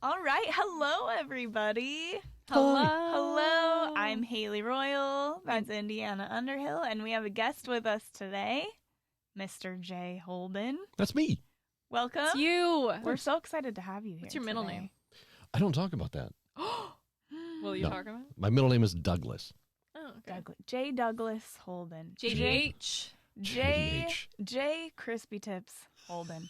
All right. Hello, everybody. Hello. I'm Haley Royal. That's Indiana Underhill. And we have a guest with us today, Mr. Jay Holben. That's me. Welcome. It's you. We're so excited to have you here. What's your middle today. name? I don't talk about that. Will you No. talk about it? My middle name is Douglas. Oh, okay. J. Douglas Holben. JDH. J. Crispy Tips Holben.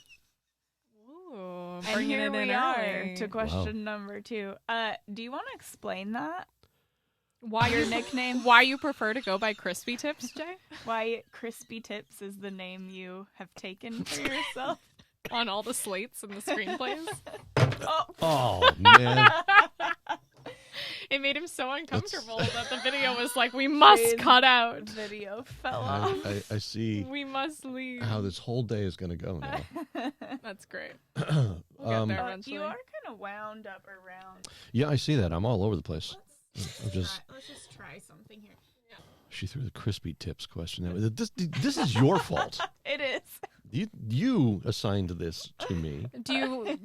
Ooh, And bringing here it we in are early. to question number 2. Do you want to explain that? Why Your your nickname? Why you prefer to go by Crispy Tips, Jay? Why Crispy Tips is the name you have taken for yourself? On all the slates and the screenplays. Oh, man. It made him so uncomfortable that the video was like, we must cut out. Video fell off. I see We must leave. how this whole day is going to go now. That's great. We'll get there eventually. You are kind of wound up around. Yeah, I see that. I'm all over the place. I'm just. Let's just try something here. She threw the crispy tips question. This is your fault. It is. You assigned this to me. Do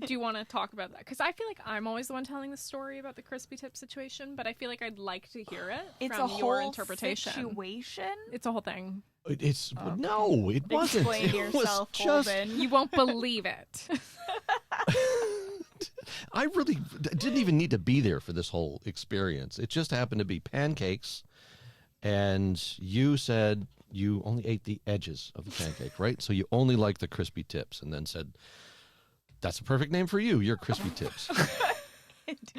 you want to talk about that? Because I feel like I'm always the one telling the story about the Crispy Tip situation, but I feel like I'd like to hear it It's from a your whole interpretation. situation. It's a whole thing. It's Okay. no, it wasn't. Explain It yourself, was just. Holben. You won't believe it. I really didn't even need to be there for this whole experience. It just happened to be pancakes, and you said you only ate the edges of the pancake, right? So you only like the crispy tips, and then said, "That's a perfect name for you. You're crispy tips."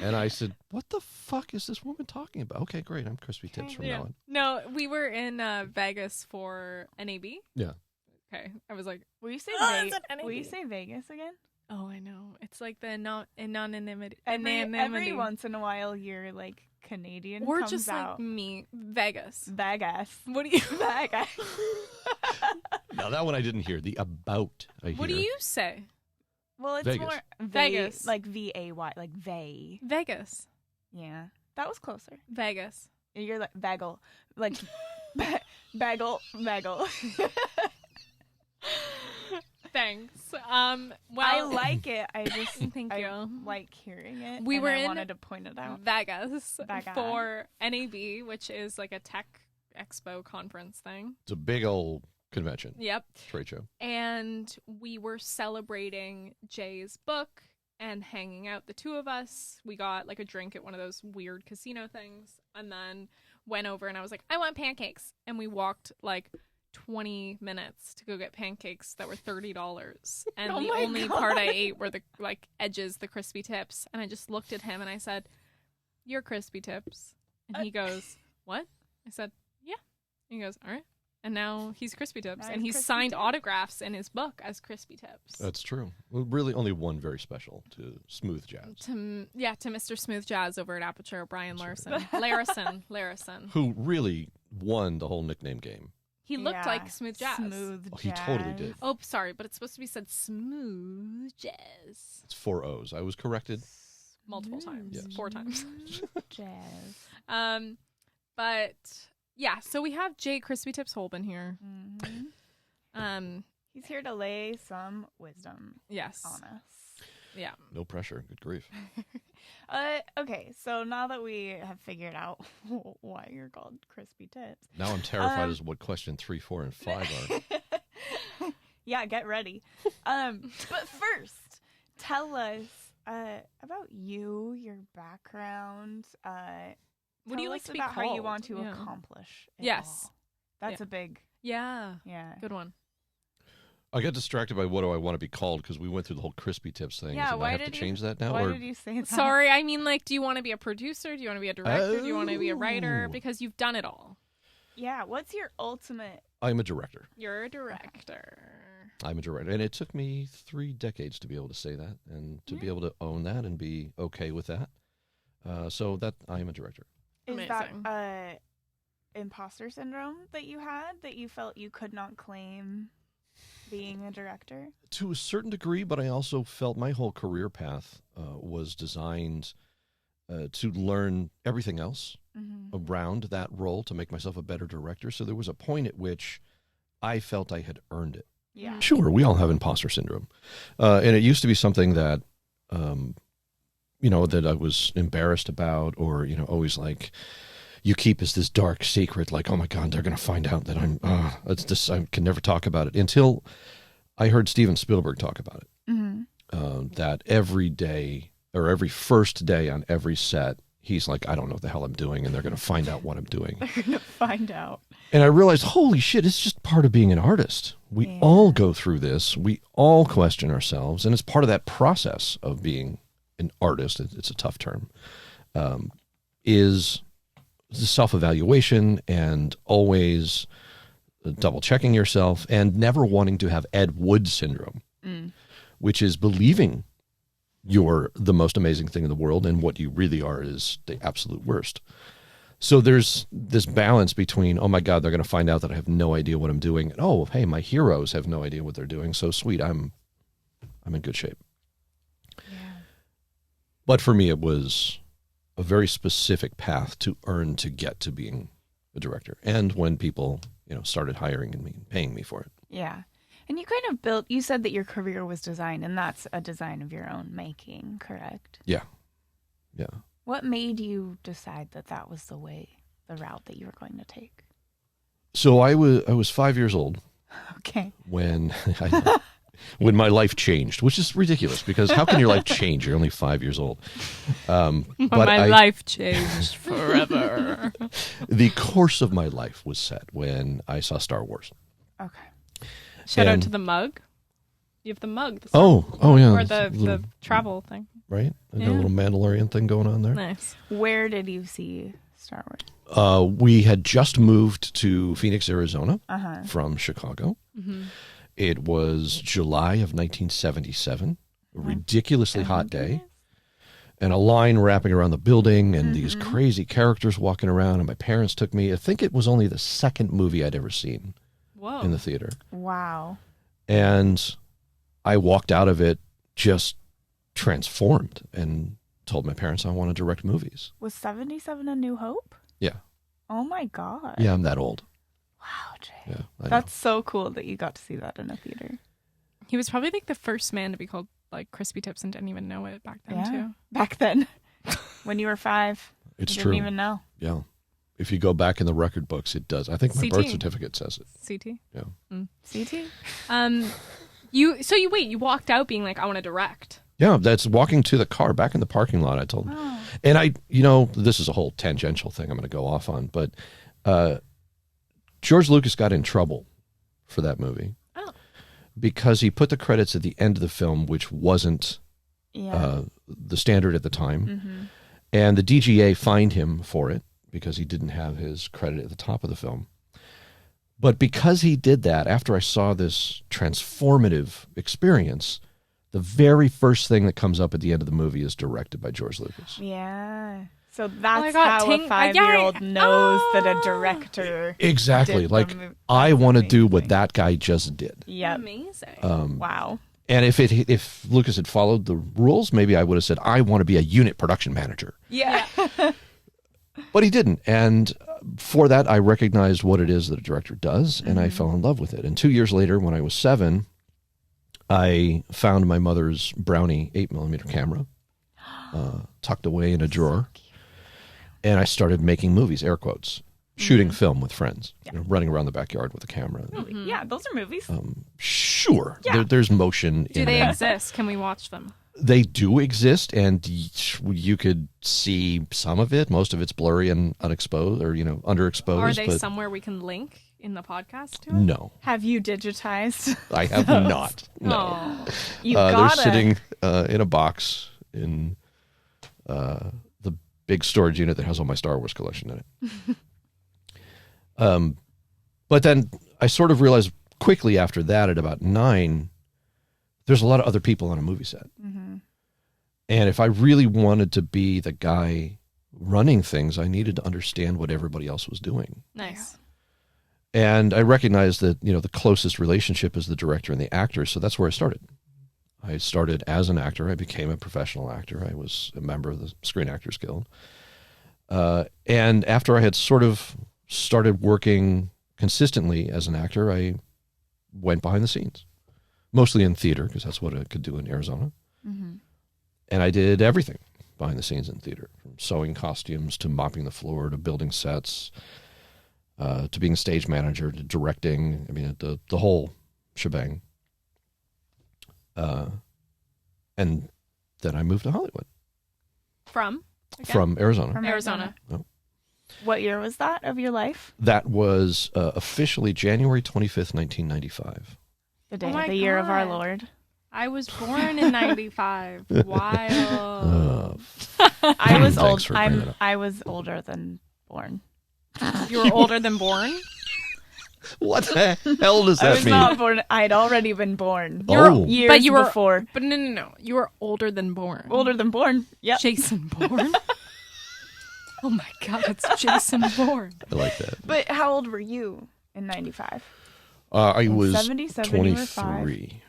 And I said, "What the fuck is this woman talking about?" Okay, great. I'm crispy tips from now on. No, we were in Vegas for NAB. Yeah. Okay. I was like, Will you say it's an NAB. Will you say Vegas again? oh, I know. It's like the anonymity. Every once in a while, your like Canadian Or comes just out. like me. Vegas. Vegas. What do you Vegas. Now that one I didn't hear. The about I hear. What do you say? Well, it's Vegas. more Vegas. like VAY, like vay. Vegas. Yeah, that was closer. Vegas. You're like bagel, like bagel. Thanks. Well, I like it. I just Thank I you. like hearing it. We and were I in wanted to point it out. Vegas Vegas. for NAB, which is like a tech expo conference thing. It's a big old convention, Yep. trade show. And we were celebrating Jay's book and hanging out, the two of us. We got like a drink at one of those weird casino things and then went over and I was like, I want pancakes. And we walked like 20 minutes to go get pancakes that were $30. And Oh the my only God. part I ate were the like edges, the crispy tips. And I just looked at him and I said, "You're crispy tips." And he goes, "What?" I said, "Yeah." And he goes, "All right." And now he's Crispy Tips, Now and he's he's Crispy signed Tips. autographs in his book as Crispy Tips. That's true. Well, really, only one very special to Smooth Jazz, To Mr. Smooth Jazz over at Aperture, Brian That's Larison. Larison. who really won the whole nickname game. He looked Yeah, like Smooth Jazz. Smooth Oh, he totally jazz. did. Oh, sorry, but it's supposed to be said Smooth Jazz. It's 4 O's. I was corrected. Multiple times. Yes. 4 times. Smooth jazz. But yeah, so we have Jay Crispy Tips Holben here. Mhm. He's here to lay some wisdom Yes. on us. Yeah. No pressure. Good grief. Okay, so now that we have figured out why you're called Crispy Tips. Now I'm terrified as what question 3, 4, and 5 are. Yeah, get ready. But first, tell us about you, your background. What do you tell like us to be about called? how you want to Yeah. accomplish it Yes. all. That's a big, Yeah. yeah. Good one. I got distracted by what do I want to be called because we went through the whole Crispy Tips thing. Yeah, and why I have to did you- change that now? Why or did you say that? Sorry, I mean, like, do you want to be a producer? Do you want to be a director? Do you want to be a writer? Oh. Because you've done it all. Yeah, what's your ultimate? I'm a director. You're a director. I'm a director. And it took me 3 decades to be able to say that and to be able to own that and be okay with that. So that I am a director. Is Amazing. that imposter syndrome that you had that you felt you could not claim being a director? To a certain degree, but I also felt my whole career path was designed to learn everything else around that role to make myself a better director. So there was a point at which I felt I had earned it. Yeah. Sure, we all have imposter syndrome. And it used to be something that that I was embarrassed about, or, always like you keep as this dark secret, like, oh my God, they're going to find out that I can never talk about it, until I heard Steven Spielberg talk about it. That every day, or every first day on every set, he's like, I don't know what the hell I'm doing, and they're going to find out what I'm doing. They're going to find out. And I realized, holy shit, it's just part of being an artist. We all go through this. We all question ourselves. And it's part of that process of being an artist. It's a tough term. Is the self-evaluation, and always double-checking yourself, and never wanting to have Ed Wood syndrome, which is believing you're the most amazing thing in the world, and what you really are is the absolute worst. So there's this balance between, oh my God, they're going to find out that I have no idea what I'm doing, and oh, hey, my heroes have no idea what they're doing. So sweet, I'm in good shape. Yeah. But for me, it was a very specific path to earn to get to being a director. And when people, started hiring me and paying me for it. Yeah. And you kind of you said that your career was design, and that's a design of your own making, correct? Yeah. What made you decide that was the route that you were going to take? So I was 5 years old. Okay. When when my life changed, which is ridiculous, because how can your life change? You're only 5 years old. But my life changed forever. The course of my life was set when I saw Star Wars. Okay. Shout out to the mug. You have the mug. Oh yeah. Or the travel thing. Right? I got a little Mandalorian thing going on there. Nice. Where did you see Star Wars? We had just moved to Phoenix, Arizona from Chicago. Mm-hmm. It was July of 1977, a ridiculously hot day, and a line wrapping around the building, and these crazy characters walking around, and my parents took me. I think it was only the second movie I'd ever seen in the theater. Wow. And I walked out of it just transformed and told my parents I want to direct movies. Was 77 A New Hope? Yeah. Oh my God. Yeah, I'm that old. Wow, Jay. Yeah, that's so cool that you got to see that in a theater. He was probably like the first man to be called like Crispy Tips and didn't even know it back then too. Back then. When you were 5. It's you true. Didn't even know. Yeah. If you go back in the record books, it does. I think my birth certificate says it. CT? Yeah. CT? You walked out being like, I want to direct. Yeah, that's walking to the car, back in the parking lot, I told him. Oh. And this is a whole tangential thing I'm going to go off on, but George Lucas got in trouble for that movie because he put the credits at the end of the film, which wasn't the standard at the time. And the DGA fined him for it because he didn't have his credit at the top of the film. But because he did that, after I saw this transformative experience, the very first thing that comes up at the end of the movie is directed by George Lucas. Yeah. So that's how a 5-year-old knows that a director. Exactly. Like, I want to do what that guy just did. Yeah. Amazing. Wow. And if Lucas had followed the rules, maybe I would have said, I want to be a unit production manager. Yeah. But he didn't. And for that, I recognized what it is that a director does, and I fell in love with it. And 2 years later, when I was 7, I found my mother's Brownie 8mm camera tucked away in a drawer. And I started making movies, air quotes, shooting film with friends, running around the backyard with a camera. Yeah, those are movies. Sure. Yeah. There's motion in Do they them. exist? Can we watch them? They do exist, and you could see some of it. Most of it's blurry and unexposed, or underexposed. Are they but somewhere we can link in the podcast to it? No, Have you digitized? I have not. No, You they're gotta. sitting in a box in the big storage unit that has all my Star Wars collection in it. But then I sort of realized quickly after that, at about 9, there's a lot of other people on a movie set. And if I really wanted to be the guy running things, I needed to understand what everybody else was doing. Nice. And I recognized that, the closest relationship is the director and the actor. So that's where I started. I started as an actor. I became a professional actor. I was a member of the Screen Actors Guild. And after I had sort of started working consistently as an actor, I went behind the scenes, mostly in theater, because that's what I could do in Arizona. And I did everything, behind the scenes in theater, from sewing costumes to mopping the floor to building sets, to being a stage manager to directing. I mean, the whole shebang. And then I moved to Hollywood From? Again? from Arizona. From Arizona. What year was that of your life? That was officially January 25th, 1995. The day Oh my of the year of our God. Lord. I was born in 95. Wild. I was Thanks old. for bringing it up. I was older than born. You were older than born? What the hell does I that was mean? not born. I'd already been born. Oh. Years But you were- before. But no. You were older than born. Older than born. Yep. Jason Bourne? Oh my God, it's Jason Bourne. I like that. But how old were you in 95? I was 77, you were 23.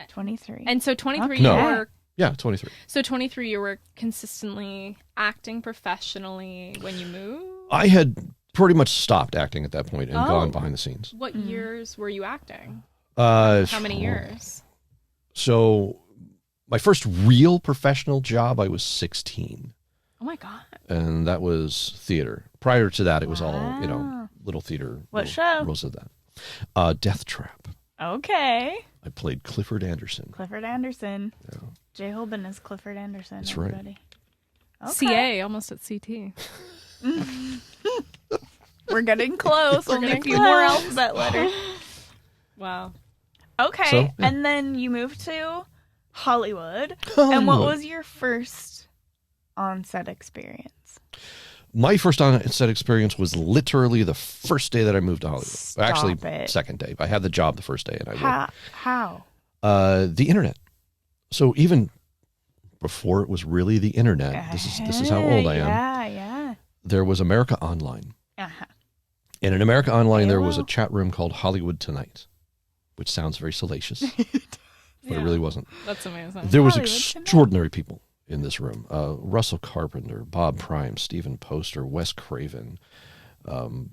23. And so 23 No. you were... Yeah, 23. So 23 you were consistently acting professionally when you moved? I had pretty much stopped acting at that point and Oh. gone behind the scenes. What years were you acting? How How many years? So my first real professional job, I was 16. Oh my God. And that was theater. Prior to that, it was all, Wow. little theater. What little show? Rules of that. Death Trap. Okay. I played Clifford Anderson. Clifford Anderson. Yeah. Jay Holben is Clifford Anderson. That's right. Everybody. Okay. CA, almost at CT. We're getting close. Only a getting few close. more alphabet letters. Wow. Okay. So, yeah. And then you moved to Hollywood. And what Hollywood. was your first on-set experience? My first on-set experience was literally the first day that I moved to Hollywood. Stop Actually, it. second day. I had the job the first day, and I worked. How? The internet. So even before it was really the internet, this is how old I am. Yeah. There was America Online, Uh-huh. and in America Online there was a AOL. chat room called Hollywood Tonight, which sounds very salacious, but Yeah. it really wasn't. That's amazing. There was Hollywood Tonight. extraordinary people in this room: Russell Carpenter, Bob Prime, Stephen Poster, Wes Craven. God,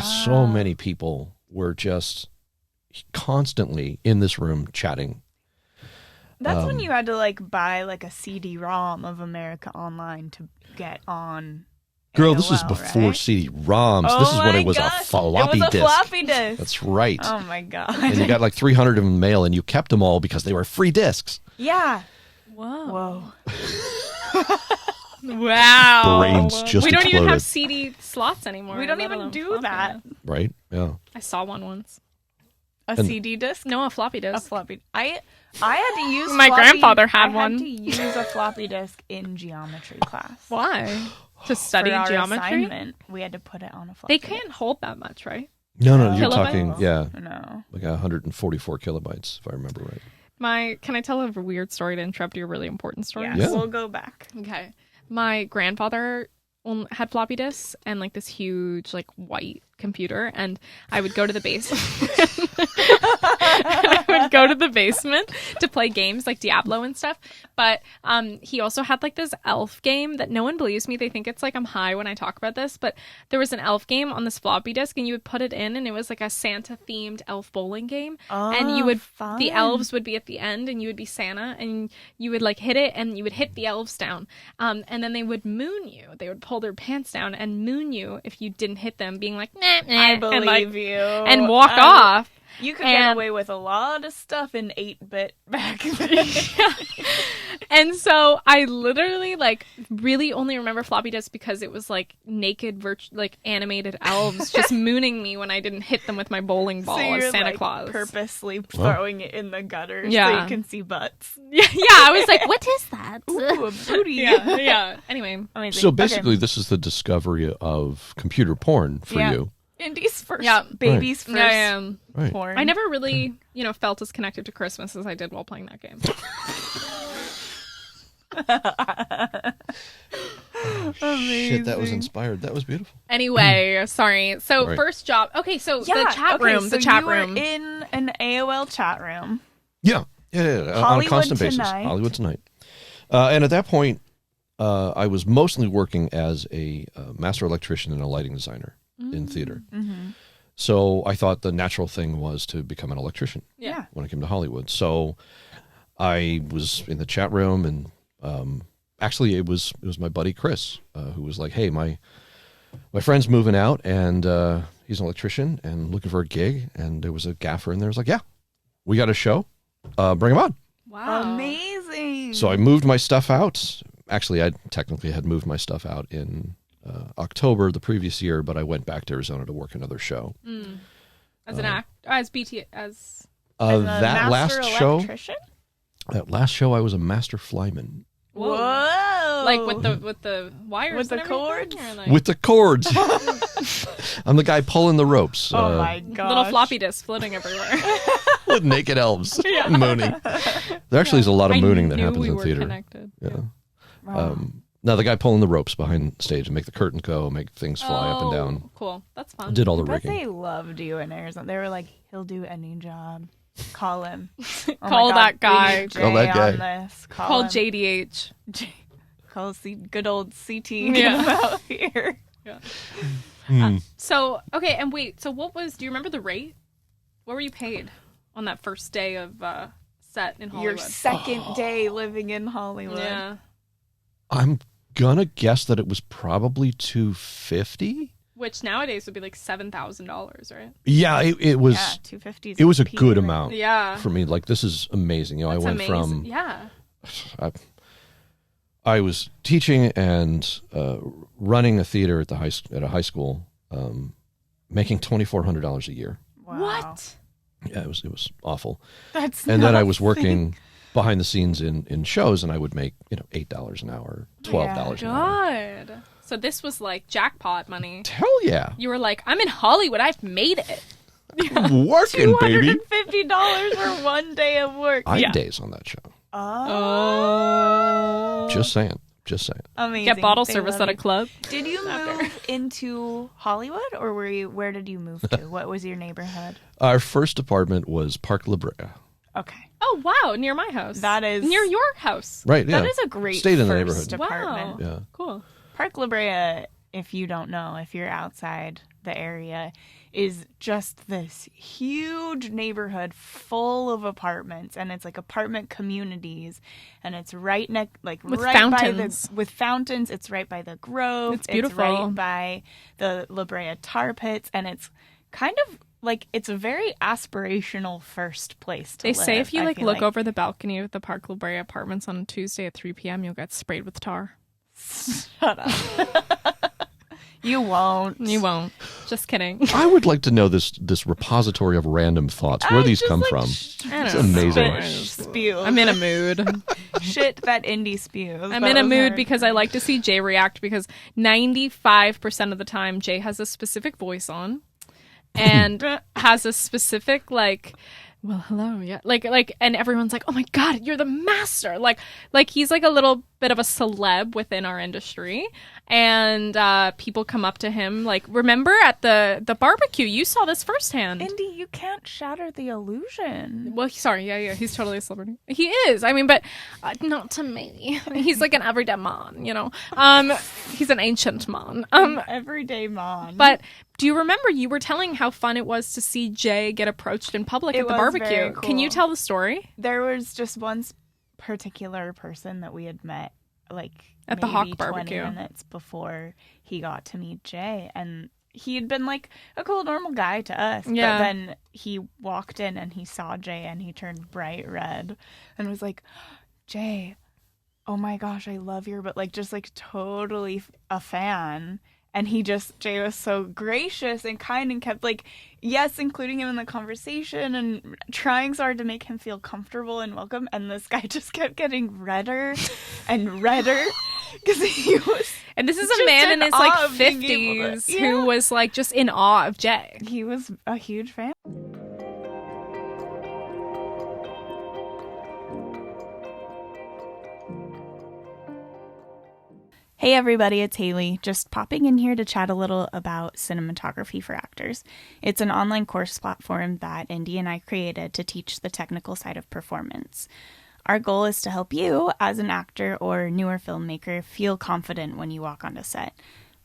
so Wow. many people were just constantly in this room chatting. That's when Um, you had to buy a CD-ROM of America Online to get on. Girl, this is AOL, before right? CD-ROMs. Oh this is when my it was gosh. a floppy It was a disk. floppy disk. That's right. Oh my god. And you got 300 of them in the mail, and you kept them all because they were free discs. Yeah. Whoa. Whoa. Wow. Brains just We don't even have exploded. CD slots anymore. We don't let even alone do floppy that. disk. Right? Yeah. I saw one once. A And- CD disc? No, a floppy A disk. floppy. I had to use. My floppy- grandfather had I one. had to use a floppy disk in geometry class. Why? To study For our geometry? assignment, we had to put it on a floppy. They can't hold that much, right? No, you're Kilobytes? talking, yeah, disk. No. like 144 kilobytes, if I remember right. Can I tell a weird story to interrupt your really important story? Yes, Yeah. we'll go back. Okay. My grandfather had floppy disks and this huge white computer, and I would go to the basement. I would go to the basement to play games like Diablo and stuff. But he also had this elf game that no one believes me. They think it's I'm high when I talk about this, but there was an elf game on this floppy disk, and you would put it in, and it was a Santa themed elf bowling game. And you would fun. the elves would be at the end, and you would be Santa, and you would hit it, and you would hit the elves down, and then they would moon you. They would pull their pants down and moon you if you didn't hit them, being like, nah, nah, I and, believe you. and walk off. You could get And- away with a lot of stuff in 8-bit back then. And so I literally really only remember floppy disks because it was naked animated elves just mooning me when I didn't hit them with my bowling ball So as you're Santa Claus. purposely throwing it in the gutter so Yeah. you can see butts. Yeah, I was like, what is that? Ooh, a booty. Yeah. Anyway, Amazing. So Okay. basically, this is the discovery of computer porn for Yeah. you. Indy's first, Yeah. baby's first yeah. Right. porn. I never really, felt as connected to Christmas as I did while playing that game. Shit, that was inspired. That was beautiful. Anyway, sorry. So Right. first job. Okay, so Yeah, the chat okay, room. so The chat you were room. in an AOL chat room. Yeah. On a Hollywood constant basis. Tonight. Hollywood Tonight. And at that point, I was mostly working as a master electrician and a lighting designer in theater. Mm-hmm. So I thought the natural thing was to become an electrician Yeah. when I came to Hollywood. So I was in the chat room and actually, it was my buddy Chris who was like, "Hey, my friend's moving out, and he's an electrician and looking for a gig." And there was a gaffer in there. I was like, "Yeah, we got a show. Bring him on." Wow. Amazing. So I moved my stuff out. Actually, I technically had moved my stuff out in October the previous year, but I went back to Arizona to work another show. As an act, as BT, as that last show, electrician? that last show, I was a master flyman. Whoa. like with the wires, With the and everything, cords? or like With the cords. I'm the guy pulling the ropes. Oh my god. little floppy disks floating everywhere. With naked elves mooning. There actually is a lot of mooning that happens in theater. Connected. Yeah. Wow. Now the guy pulling the ropes behind stage and make the curtain go, make things fly up and down. Cool. That's fun. Did all the I bet rigging. they loved you in Arizona. They were like, he'll do any job. Call him. Oh my Call God, that we guy. need Call that Jay guy. on this. Call him. JDH. Call good old CT. Yeah. Get him out here. So okay, and wait. So what was? Do you remember the rate? What were you paid on that first day of set in Hollywood? Your second day living in Hollywood. Yeah. I'm gonna guess that it was probably $250. Which nowadays would be like $7,000, right? Yeah, it was. Yeah, $250. It was a good amount Yeah. for me. Like, this is amazing. You know, That's I went amazing. from Yeah. I was teaching and running a theater at a high school, making $2,400 a year. Wow. What? Yeah, it was awful. That's And then I nothing. was working behind the scenes in shows, and I would make $8 an hour, $12 an hour. God. So this was like jackpot money. Hell yeah, You were like, I'm in Hollywood. I've made it. I'm working, baby. $250 for one day of work. I had days on that show. Oh. Just saying. Amazing. Get bottle They service love at a you. club. Did you After. move into Hollywood, or where did you move to? What was your neighborhood? Our first apartment was Park La Brea. Okay. Oh, wow. Near my house. That is near your house. Right, yeah. That is a great Stayed in the first neighborhood. apartment. Wow. Yeah. Cool. Park La Brea, if you don't know, if you're outside the area, is just this huge neighborhood full of apartments, and it's like apartment communities, and it's right next, like With right fountains. with fountains. It's right by the Grove. It's beautiful. It's right by the La Brea tar pits, and it's kind of like it's a very aspirational first place to They live. say if you I like feel look over the balcony of the Park La Brea apartments on a Tuesday at 3 p.m., you'll get sprayed with tar. Shut up. You won't. You won't. Just kidding. I would like to know this repository of random thoughts. Where these just, come like, from? I don't It's know. amazing. Spew. I'm in a mood. Shit that Inde spews. I'm That in a was mood her. because I like to see Jay react, because 95% of the time Jay has a specific voice on and has a specific like, well, hello, yeah, like, and everyone's like, oh my god, you're the master, like he's like a little bit of a celeb within our industry, and people come up to him like, remember at the barbecue, you saw this firsthand. Inde, you can't shatter the illusion. Well, sorry, yeah, he's totally a celebrity. He is. I mean, but not to me. He's like an everyday man, you know. He's an ancient man. Everyday man. But do you remember you were telling how fun it was to see Jay get approached in public It at the was barbecue? very Can you cool. tell the story? there was just one particular person that we had met, like At the maybe Hawk 20 barbecue. minutes before he got to meet Jay, and he had been like a cool, normal guy to us. Yeah. But then he walked in and he saw Jay, and he turned bright red, and was like, "Jay, oh my gosh, I love your," but like just like totally a fan. And Jay was so gracious and kind, and kept like, yes, including him in the conversation and trying so hard to make him feel comfortable and welcome. And this guy just kept getting redder and redder because he was, And this is a Just man in in his awe like of being able to- 50s yeah. who was like just in awe of Jay. he was a huge fan. Hey everybody, it's Haley, just popping in here to chat a little about cinematography for actors. It's an online course platform that Inde and I created to teach the technical side of performance. Our goal is to help you, as an actor or newer filmmaker, feel confident when you walk onto set.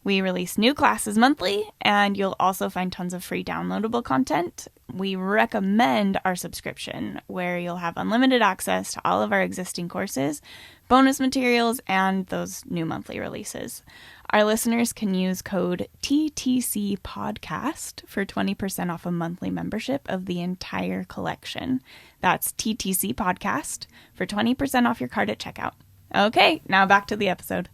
We release new classes monthly, and you'll also find tons of free downloadable content. We recommend our subscription, where you'll have unlimited access to all of our existing courses, bonus materials, and those new monthly releases. Our listeners can use code TTC Podcast for 20% off a monthly membership of the entire collection. That's TTC Podcast for 20% off your card at checkout. Okay, now back to the episode.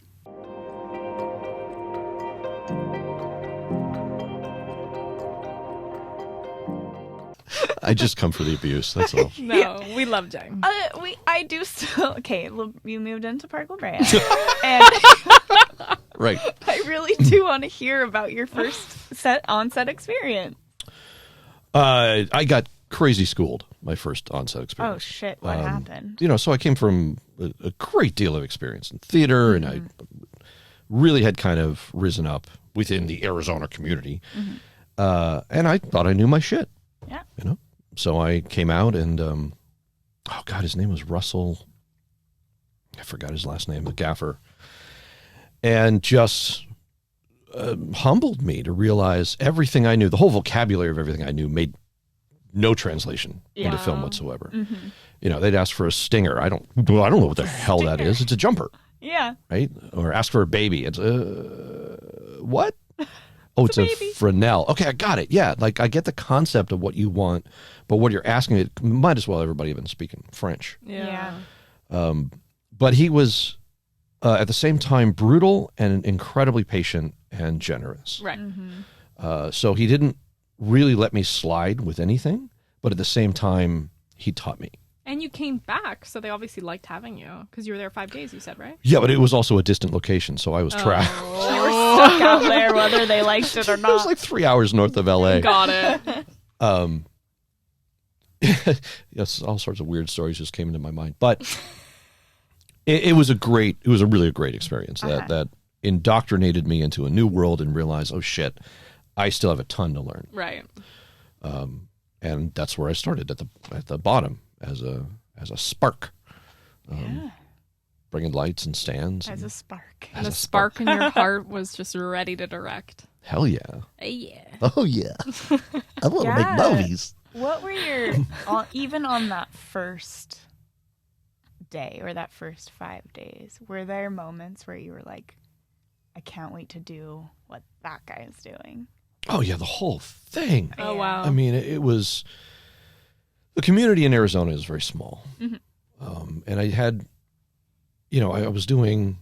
I just come for the abuse. That's all. No, we love Jay. I do still. Okay, you moved into Park La Brea, and Right. I really do want to hear about your first on-set experience. I got crazy schooled my first on-set experience. Oh shit! What happened? So I came from a great deal of experience in theater, and I really had kind of risen up within the Arizona community, and I thought I knew my shit. Yeah. So I came out, and oh god, his name was Russell. I forgot his last name, the gaffer, and just humbled me to realize everything I knew, the whole vocabulary of everything I knew, made no translation into film whatsoever. They'd ask for a stinger. I don't know what the hell that is. It's a jumper. Yeah. Right? Or ask for a baby. It's what? Oh, it's a Fresnel. Okay, I got it. Yeah, like I get the concept of what you want, but what you're asking, it might as well everybody have been speaking French. Yeah. But he was at the same time brutal and incredibly patient and generous. Right. So he didn't really let me slide with anything, but at the same time, he taught me. And you came back, so they obviously liked having you because you were there 5 days, you said, right? Yeah, but it was also a distant location, so I was trapped. You were stuck out there whether they liked it or not. It was like 3 hours north of LA. Got it. Yes, all sorts of weird stories just came into my mind. But it was really a great experience that indoctrinated me into a new world and realized, oh shit, I still have a ton to learn. Right. And that's where I started at the bottom as a spark. Bringing lights and stands. As a spark. And the spark in your heart was just ready to direct. Hell yeah. Yeah. Oh yeah. I want to make movies. What were your, even on that first day or that first 5 days, were there moments where you were like, I can't wait to do what that guy is doing? Oh yeah, the whole thing. Oh wow. I mean, it was, the community in Arizona is very small. And I had, I was doing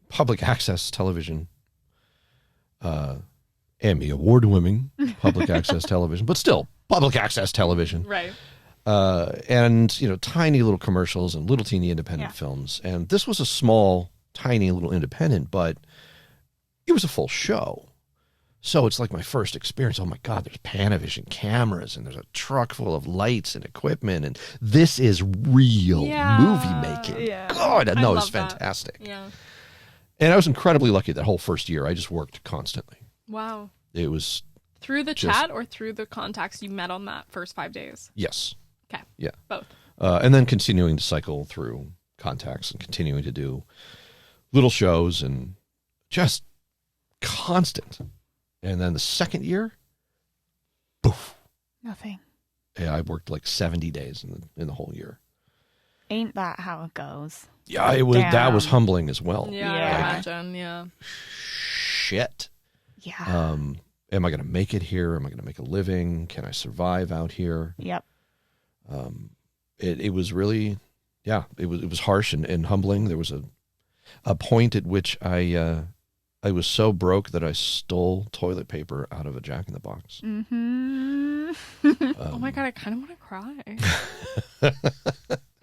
public access television, Emmy award-winning public access television, but still public access television. Right. And, tiny little commercials and little teeny independent films. And this was a small, tiny little independent, but it was a full show. So it's like my first experience. Oh my God, there's Panavision cameras and there's a truck full of lights and equipment. And this is real movie making. Yeah. God, no, it was love that. fantastic. Yeah. And I was incredibly lucky that whole first year. I just worked constantly. Wow. It was... Through the chat or through the contacts you met on that first 5 days? Yes. Okay. Yeah. Both. And then continuing to cycle through contacts and continuing to do little shows and just constant. And then the second year, poof. Nothing. Yeah, I worked like 70 days in the whole year. Ain't that how it goes? Yeah, it was. Damn. That was humbling as well. Yeah, Yeah. I imagine. Yeah. Shit. Yeah. Am I going to make it here? Am I going to make a living? Can I survive out here? Yep. It was really, it was harsh and humbling. There was a point at which I was so broke that I stole toilet paper out of a Jack in the Box. Oh my God, I kind of want to cry.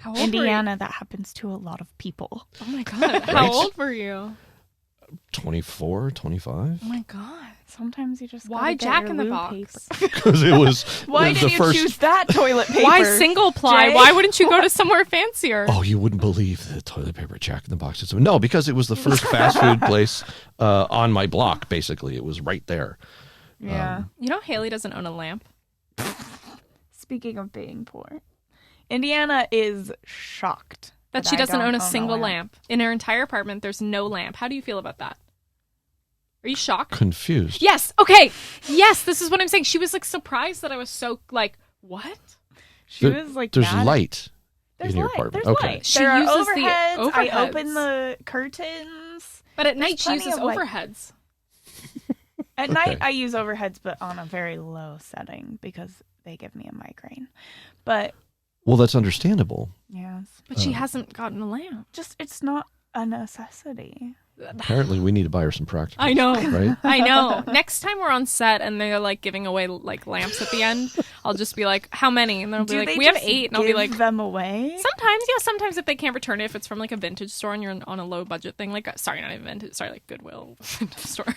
How old Indiana, that happens to a lot of people. Oh my God. How old were you? 24, 25. Oh my God. Sometimes you just Why gotta get Jack your in the loo Box? paper. Because it was Why the didn't you first... choose that toilet paper? Why single ply? Jay? Why wouldn't you go to somewhere fancier? Oh, you wouldn't believe the toilet paper at Jack in the Box. No, because it was the first fast food place on my block, basically. It was right there. Yeah. You know Haley doesn't own a lamp? Speaking of being poor, Indiana is shocked That she I doesn't don't own a single lamp. In her entire apartment, there's no lamp. How do you feel about that? Are you shocked? Confused. Yes. Okay. Yes, this is what I'm saying. She was like surprised that I was so like, what? She was like, There's mad. light. There's In your light. apartment. There's Okay. light. She there are uses the overheads. I overheads. open the curtains. But at night she plenty uses of light. overheads. At Okay. night, I use overheads, but on a very low setting because they give me a migraine. But Well, that's understandable. yes, But she hasn't gotten a lamp. just it's not a necessity. Apparently, we need to buy her some practicals. I know. Right? I know. Next time we're on set and they're like giving away like lamps at the end, I'll just be like, "How many?" And they'll be Do like, they "We have just 8." And I'll be give like, them away. Sometimes if they can't return it, if it's from like a vintage store and you're on a low budget thing, like sorry, not even vintage, sorry, like Goodwill vintage store,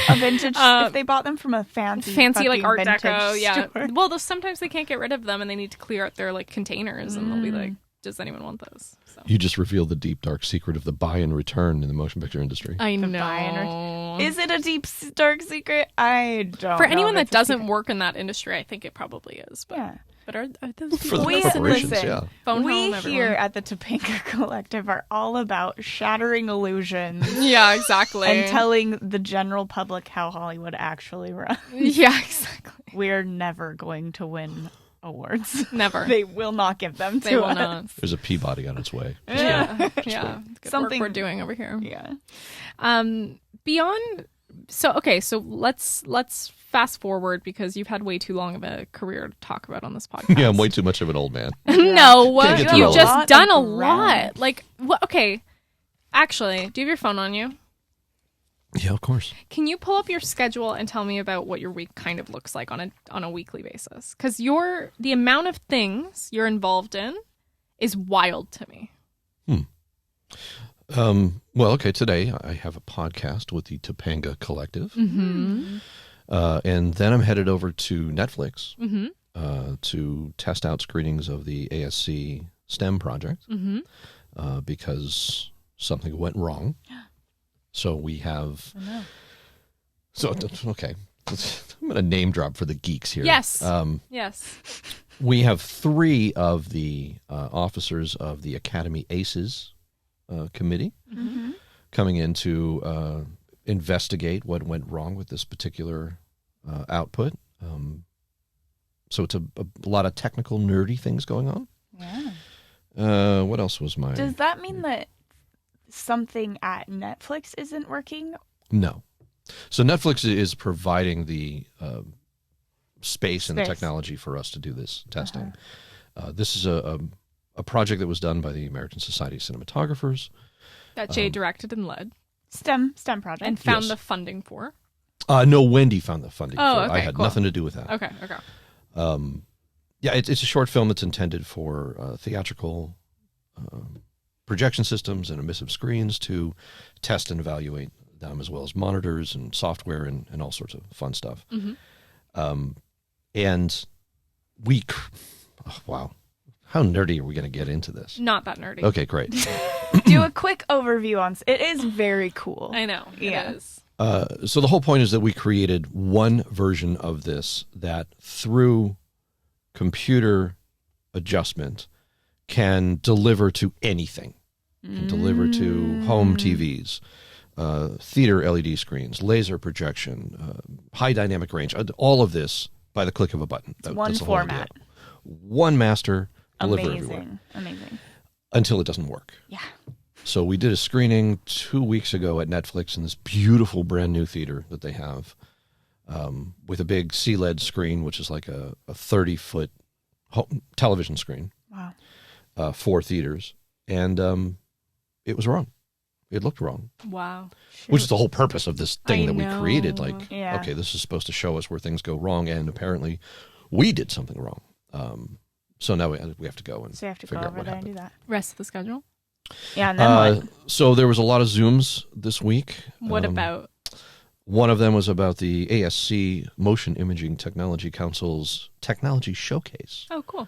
A vintage. If they bought them from a fancy like fucking Art vintage Deco, yeah. store. Well, sometimes they can't get rid of them and they need to clear out their like containers, and they'll be like, "Does anyone want those?" So. You just revealed the deep, dark secret of the buy and return in the motion picture industry. I The know. buy and Is it a deep dark secret? I don't. For know anyone if that it's a doesn't secret. work in that industry, I think it probably is. But Yeah. but are those For people the We corporations, listen. yeah. phone We home, here everyone? at the Topanga Collective are all about shattering illusions Yeah, exactly. and telling the general public how Hollywood actually runs. Yeah, exactly. We're never going to win awards. Never. They will not give them to They will us. not. There's a Peabody on its way. Yeah, yeah. Good Something- work we're doing over here. Yeah. Beyond. So let's fast forward because you've had way too long of a career to talk about on this podcast. Yeah, I'm way too much of an old man. No, Can't get through you've all just that. done a Of lot. ground. Like, okay. Actually, do you have your phone on you? Yeah, of course. Can you pull up your schedule and tell me about what your week kind of looks like on a weekly basis? Because the amount of things you're involved in is wild to me. Well, okay, today I have a podcast with the Topanga Collective. Mm-hmm. And then I'm headed over to Netflix Mm-hmm. to test out screenings of the ASC STEM project Mm-hmm. because something went wrong. So we have... So, okay. I'm going to name drop for the geeks here. Yes. Yes. We have 3 of the officers of the Academy ACES committee Mm-hmm. coming in to investigate what went wrong with this particular output. So it's a lot of technical, nerdy things going on. Yeah. What else was my... Does that mean that something at Netflix isn't working? No. So Netflix is providing the space and the Space. technology for us to do this testing. This is a project that was done by the American Society of Cinematographers. That Jay directed and led STEM project. and found Yes. the funding for. No, Wendy found the funding Oh, for it. I okay, had cool. nothing to do with that. Okay. Yeah, it's a short film that's intended for theatrical projection systems and emissive screens to test and evaluate them, as well as monitors and software and all sorts of fun stuff. Mm-hmm. And we... Oh, wow. How nerdy are we going to get into this? Not that nerdy. Okay, great. Do a quick overview on it. Is very cool. I know. Yeah. It is. So the whole point is that we created one version of this that through computer adjustment can deliver to anything. Can deliver to home TVs, theater LED screens, laser projection, high dynamic range, all of this by the click of a button. One That's the whole format. idea. One master, deliver everywhere. Amazing. Until it doesn't work. Yeah. So we did a screening 2 weeks ago at Netflix in this beautiful brand new theater that they have with a big CLED screen, which is like a 30-foot television screen. Wow. 4 theaters. And it was wrong. It looked wrong, Wow. which is the whole purpose of this thing I that we created. know. Like, Yeah. okay, this is supposed to show us where things go wrong, and apparently we did something wrong. So now we have to go and So you have to go figure out over what there and do happened. that. Rest of the schedule. Yeah, and then what? So there was a lot of Zooms this week. What about? One of them was about the ASC Motion Imaging Technology Council's Technology Showcase, Oh, cool.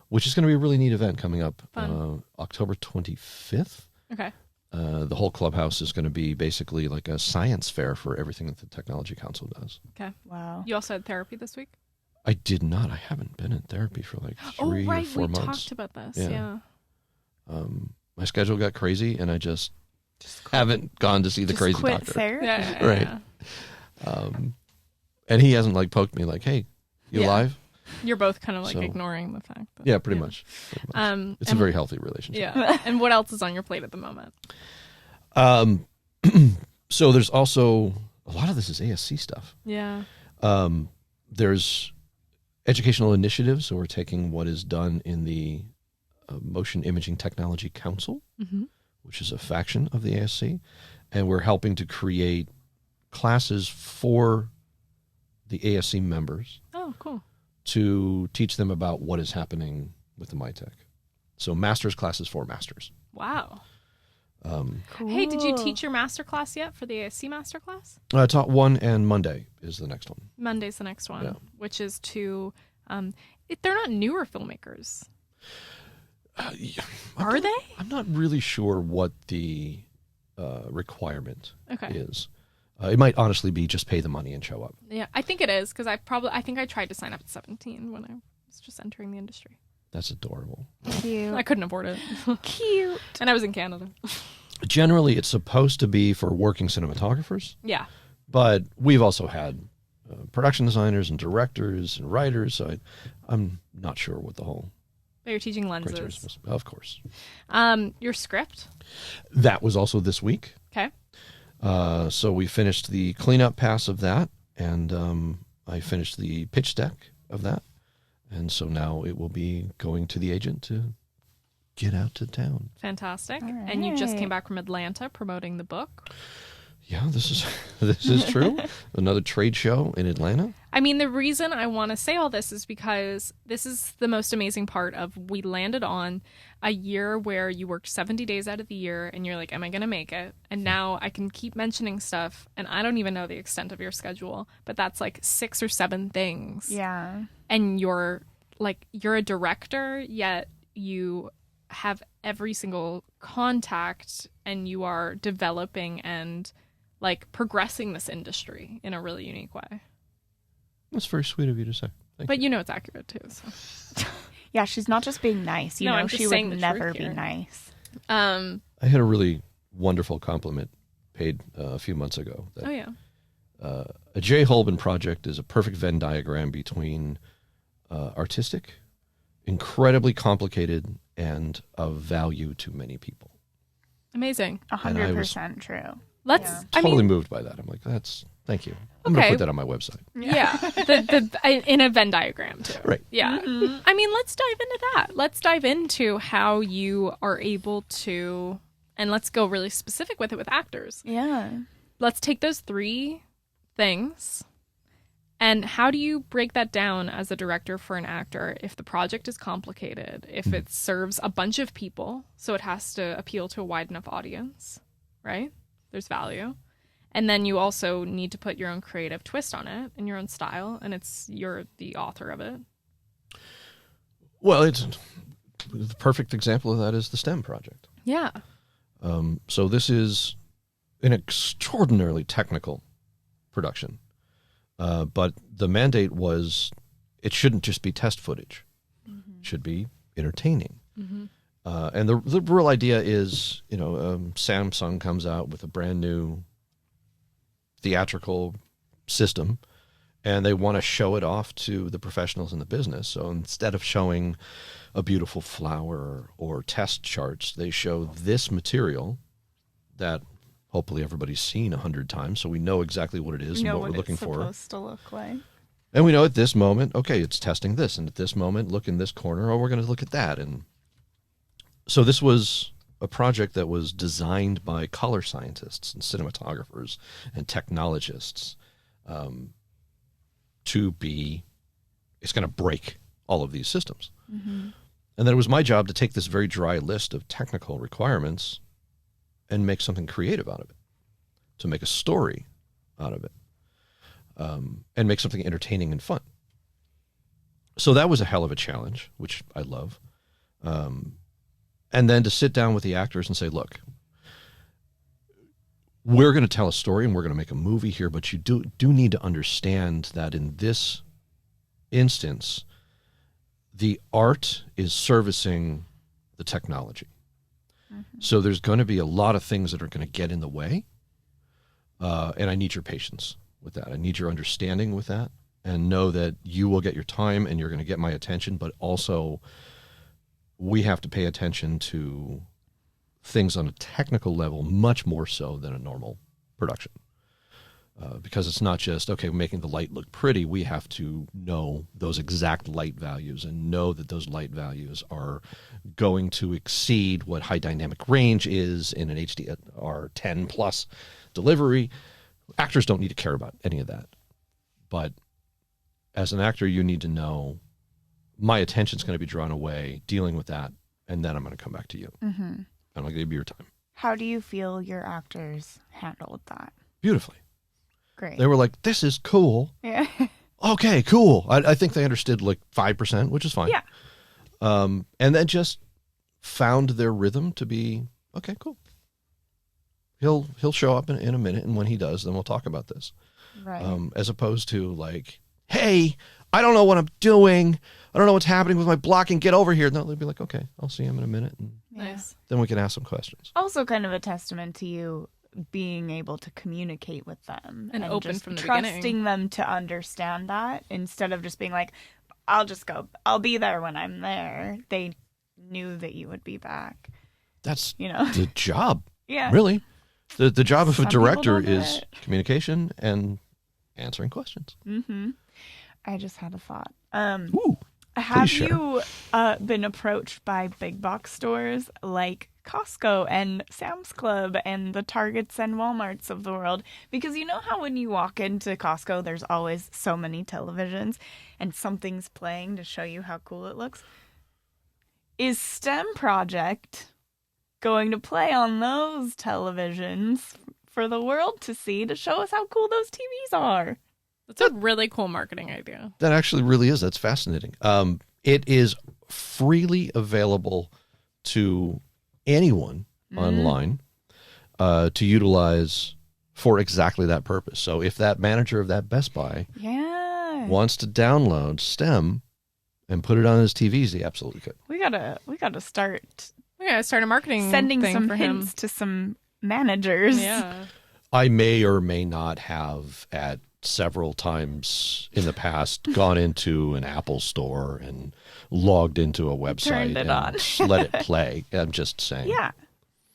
which is going to be a really neat event coming up Fun. October 25th. Okay. The whole clubhouse is going to be basically like a science fair for everything that the Technology Council does. Okay. Wow. You also had therapy this week? I did not. I haven't been in therapy for like 3 or 4 we months. talked about this. Yeah. Yeah. My schedule got crazy, and I just haven't gone to see the Just crazy quit doctor. therapy. Yeah. Right. And he hasn't like poked me like, "Hey, you Yeah. alive?" You're both kind of like So- ignoring the fact that Yeah, pretty much. It's a and- very healthy relationship. Yeah. And what else is on your plate at the moment? So there's also a lot of this is ASC stuff. Yeah. There's educational initiatives. So we're taking what is done in the Motion Imaging Technology Council, Mm-hmm. which is a faction of the ASC, and we're helping to create classes for the ASC members Oh, cool. to teach them about what is happening with the MyTech. So master's classes for masters. Wow. Um, Hey, did you teach your master class yet for the ASC master class? I taught one, and Monday is the next one. Monday's the next one, Yeah. which is to, they're not newer filmmakers. Yeah, Are they? I'm not really sure what the requirement Okay. is. It might honestly be just pay the money and show up. Yeah, I think it is because I think I tried to sign up at 17 when I was just entering the industry. That's adorable. Cute. I couldn't afford it. Cute. And I was in Canada. Generally, it's supposed to be for working cinematographers, Yeah. but we've also had production designers and directors and writers. So I'm not sure what the whole But you're teaching criteria lenses. is. Of course. Your script. That was also this week. Okay. So we finished the cleanup pass of that, and I finished the pitch deck of that. And so now it will be going to the agent to get out to town. Fantastic. All And you just right. came back from Atlanta promoting the book. Yeah, this is true. Another trade show in Atlanta. I mean, the reason I want to say all this is because this is the most amazing part of we landed on a year where you worked 70 days out of the year and you're like, am I going to make it? And now I can keep mentioning stuff and I don't even know the extent of your schedule, but that's like 6 or 7 things. Yeah. And you're a director, yet you have every single contact and you are developing and like progressing this industry in a really unique way. That's very sweet of you to say. Thank But you know it's accurate too. So. Yeah, she's not just being nice. You No, know, I'm just she saying would the never truth be here. nice. I had a really wonderful compliment paid a few months ago. That, Oh yeah. a Jay Holben project is a perfect Venn diagram between artistic, incredibly complicated, and of value to many people. Amazing. 100% true. Let's. Yeah. I Totally mean, moved by that. I'm like, thank you. I'm going to Okay. put that on my website. yeah. In a Venn diagram too. Right. Yeah. Mm-hmm. I mean, let's dive into that. Let's dive into how you are able to, and let's go really specific with it with actors. Yeah. Let's take those 3 things. And how do you break that down as a director for an actor if the project is complicated, if it serves a bunch of people, so it has to appeal to a wide enough audience, right? There's value. And then you also need to put your own creative twist on it and your own style, and you're the author of it. Well, the perfect example of that is the STEM project. Yeah. So this is an extraordinarily technical production. But the mandate was it shouldn't just be test footage. It should be entertaining. And the real idea is, Samsung comes out with a brand new theatrical system, and they want to show it off to the professionals in the business. So instead of showing a beautiful flower or test charts, they show this material that hopefully everybody's seen 100 times, so we know exactly what it is and what we're looking for. Supposed to look like. And we know at this moment, okay, it's testing this, and at this moment, look in this corner, oh, we're going to look at that. And so this was a project that was designed by color scientists and cinematographers and technologists it's going to break all of these systems. Mm-hmm. And then it was my job to take this very dry list of technical requirements and make something creative out of it, to make a story out of it, and make something entertaining and fun. So that was a hell of a challenge, which I love. And then to sit down with the actors and say, look, we're going to tell a story and we're going to make a movie here, but you do need to understand that in this instance, the art is servicing the technology. So there's going to be a lot of things that are going to get in the way. And I need your patience with that. I need your understanding with that. and know that you will get your time and you're going to get my attention, but also we have to pay attention to things on a technical level much more so than a normal production. Because it's not just, okay, making the light look pretty. We have to know those exact light values and know that those light values are going to exceed what high dynamic range is in an HDR 10 plus delivery. Actors don't need to care about any of that. But as an actor, you need to know my attention's going to be drawn away dealing with that, and then I'm going to come back to you. Mm-hmm. And I'll give you your time. How do you feel your actors handled that? Beautifully. Great. They were like, this is cool. Yeah. Okay, cool. I think they understood like 5%, which is fine. Yeah. And then just found their rhythm to be, okay, cool. He'll show up in a minute, and when he does, then we'll talk about this. Right. As opposed to like, hey, I don't know what I'm doing. I don't know what's happening with my blocking. Get over here. No, they'd be like, okay, I'll see him in a minute. And Nice. then we can ask some questions. Also kind of a testament to you being able to communicate with them And open just from the trusting beginning. them to understand that instead of just being like, I'll be there when I'm there. They knew that you would be back, That's you know? the job, Yeah. really. The job of a Some people director don't do is it. communication and answering questions. Mm-hmm. I just had a thought. Ooh. Have share. you been approached by big box stores like Costco and Sam's Club and the Targets and Walmarts of the world? Because you know how when you walk into Costco, there's always so many televisions and something's playing to show you how cool it looks? Is STEM Project going to play on those televisions for the world to see to show us how cool those TVs are? That's a really cool marketing idea. That actually really is. That's fascinating. It is freely available to anyone online to utilize for exactly that purpose. So if that manager of that Best Buy wants to download STEM and put it on his TVs, he absolutely could. We gotta start We gotta start a marketing sending thing some for hints him. to some managers. Yeah. I may or may not have at several times in the past gone into an Apple store and logged into a website Turned it and on. let it play. I'm just saying. Yeah.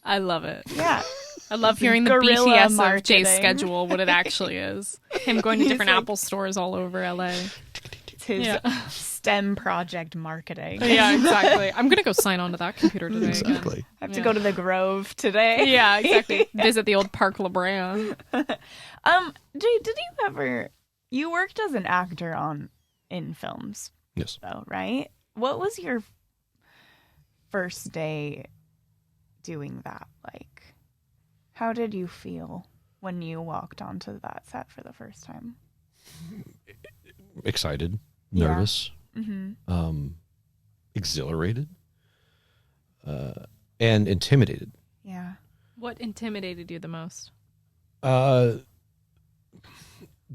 I love it. Yeah. I love It's hearing the guerrilla BTS of marketing. Jay's schedule, what it actually is. Him going to He's different like- Apple stores all over LA. It's his Yeah. STEM project marketing. Yeah, exactly. I'm gonna go sign on to that computer today. again. Exactly. I have to Yeah. go to the Grove today. Yeah, exactly. Visit the old Park La Brea. Jay, did you ever? You worked as an actor in films, Yes. though, right? What was your first day doing that like? How did you feel when you walked onto that set for the first time? Excited, Yeah. nervous, Mm-hmm. exhilarated, and intimidated. Yeah. What intimidated you the most? The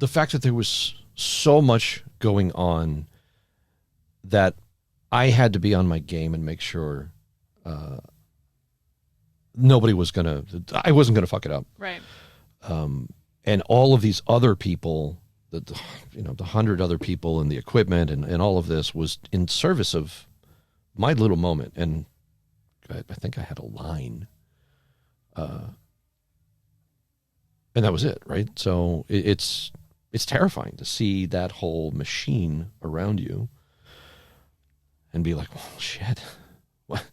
fact that there was so much going on that I had to be on my game and make sure nobody was I wasn't gonna fuck it up. Right. And all of these other people, the 100 other people and the equipment and all of this was in service of my little moment. And I think I had a line. And that was it, right? So it's terrifying to see that whole machine around you and be like, well, shit, what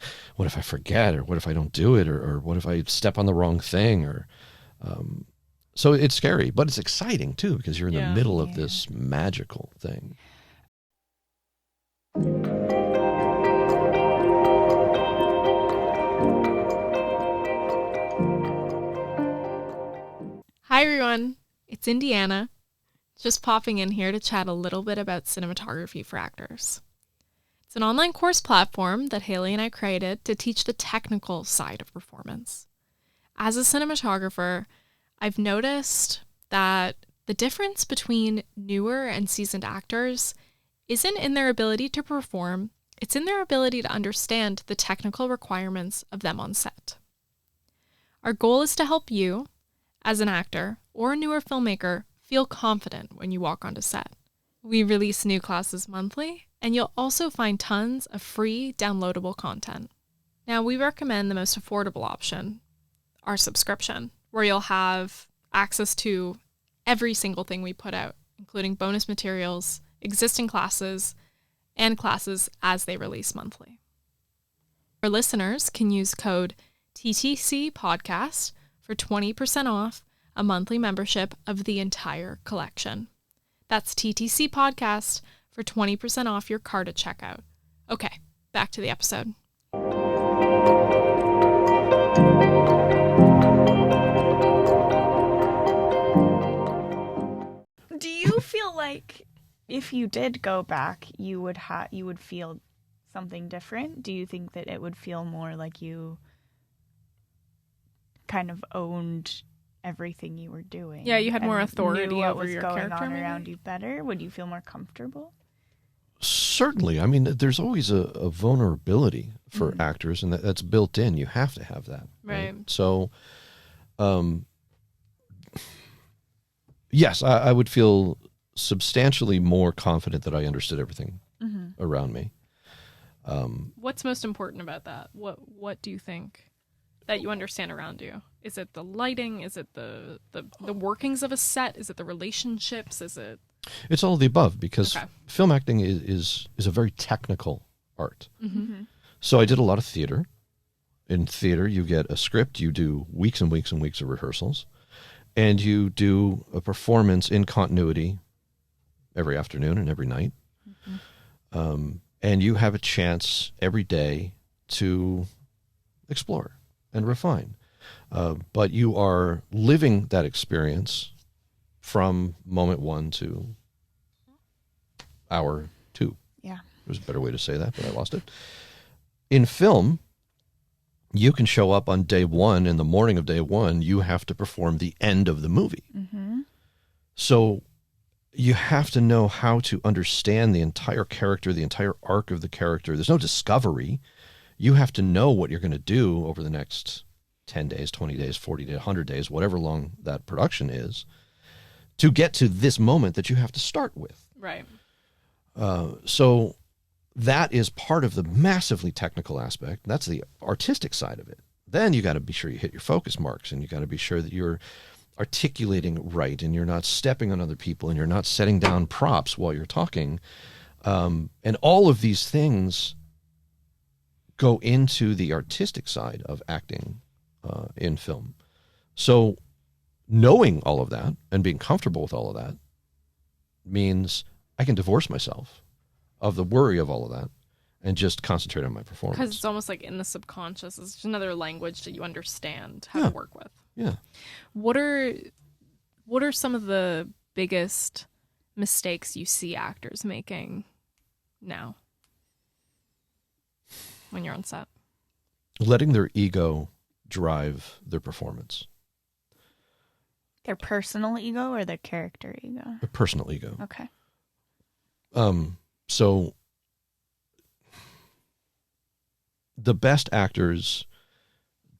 if I forget, or what if I don't do it, or what if I step on the wrong thing, or so it's scary, but it's exciting too, because you're in the middle of this magical thing. Hi everyone, it's Indiana. Just popping in here to chat a little bit about cinematography for actors. It's an online course platform that Haley and I created to teach the technical side of performance. As a cinematographer, I've noticed that the difference between newer and seasoned actors isn't in their ability to perform, it's in their ability to understand the technical requirements of them on set. Our goal is to help you, as an actor or a newer filmmaker, feel confident when you walk onto set. We release new classes monthly, and you'll also find tons of free downloadable content. Now, we recommend the most affordable option, our subscription, where you'll have access to every single thing we put out, including bonus materials, existing classes, and classes as they release monthly. Our listeners can use code TTC Podcast for 20% off a monthly membership of the entire collection. That's TTC Podcast for 20% off your cart at checkout. Okay, back to the episode. Do you feel like if you did go back, you would feel something different? Do you think that it would feel more like you kind of owned everything you were doing? Yeah, you had more and authority knew what over was your going character on maybe? around you better? Would you feel more comfortable? Certainly. I mean, there's always a vulnerability for actors, and that's built in. You have to have that. Right. So, yes, I would feel substantially more confident that I understood everything around me. What's most important about that? What do you think that you understand around you? Is it the lighting? Is it the workings of a set? Is it the relationships? Is it... It's all of the above, because Okay. film acting is a very technical art. Mm-hmm. So I did a lot of theater. In theater, you get a script, you do weeks and weeks and weeks of rehearsals, and you do a performance in continuity every afternoon and every night. And you have a chance every day to explore and refine. But you are living that experience from moment 1 to hour 2. Yeah. There's a better way to say that, but I lost it. In film, you can show up on day 1. In the morning of day 1, you have to perform the end of the movie. Mm-hmm. So you have to know how to understand the entire character, the entire arc of the character. There's no discovery. You have to know what you're going to do over the next 10 days, 20 days, 40 days, 100 days, whatever long that production is, to get to this moment that you have to start with. Right. So that is part of the massively technical aspect. That's the artistic side of it. Then you got to be sure you hit your focus marks, and you got to be sure that you're articulating right, and you're not stepping on other people, and you're not setting down props while you're talking. And all of these things go into the artistic side of acting in film. So knowing all of that and being comfortable with all of that means I can divorce myself of the worry of all of that and just concentrate on my performance. Because it's almost like in the subconscious. It's just another language that you understand how Yeah. to work with. Yeah. What are some of the biggest mistakes you see actors making now when you're on set? Letting their ego drive their performance, Their personal ego or their character ego? their personal ego. Okay. So the best actors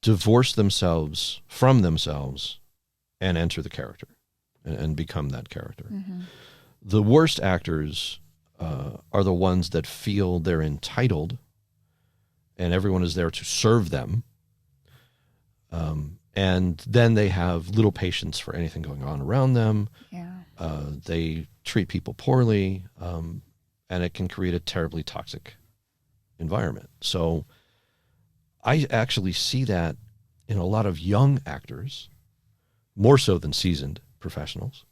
divorce themselves from themselves and enter the character and become that character. Mm-hmm. The worst actors are the ones that feel they're entitled and everyone is there to serve them. And then they have little patience for anything going on around them. Yeah. They treat people poorly, and it can create a terribly toxic environment. So I actually see that in a lot of young actors, more so than seasoned professionals,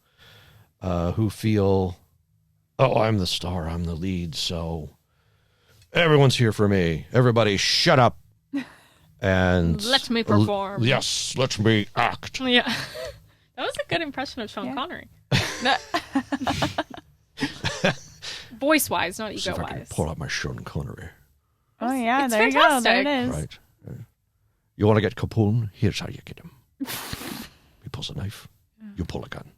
who feel, oh, I'm the star, I'm the lead, so everyone's here for me. Everybody shut up. And Let me perform. Yes, let me act. Yeah. That was a good impression of Sean Yeah. Connery. Voice-wise, not See if I can ego-wise. pull out my Sean Connery. Oh, yeah. It's There you go. There it fantastic. is. Right. You want to get Capone? Here's how you get him. He pulls a knife. You pull a gun.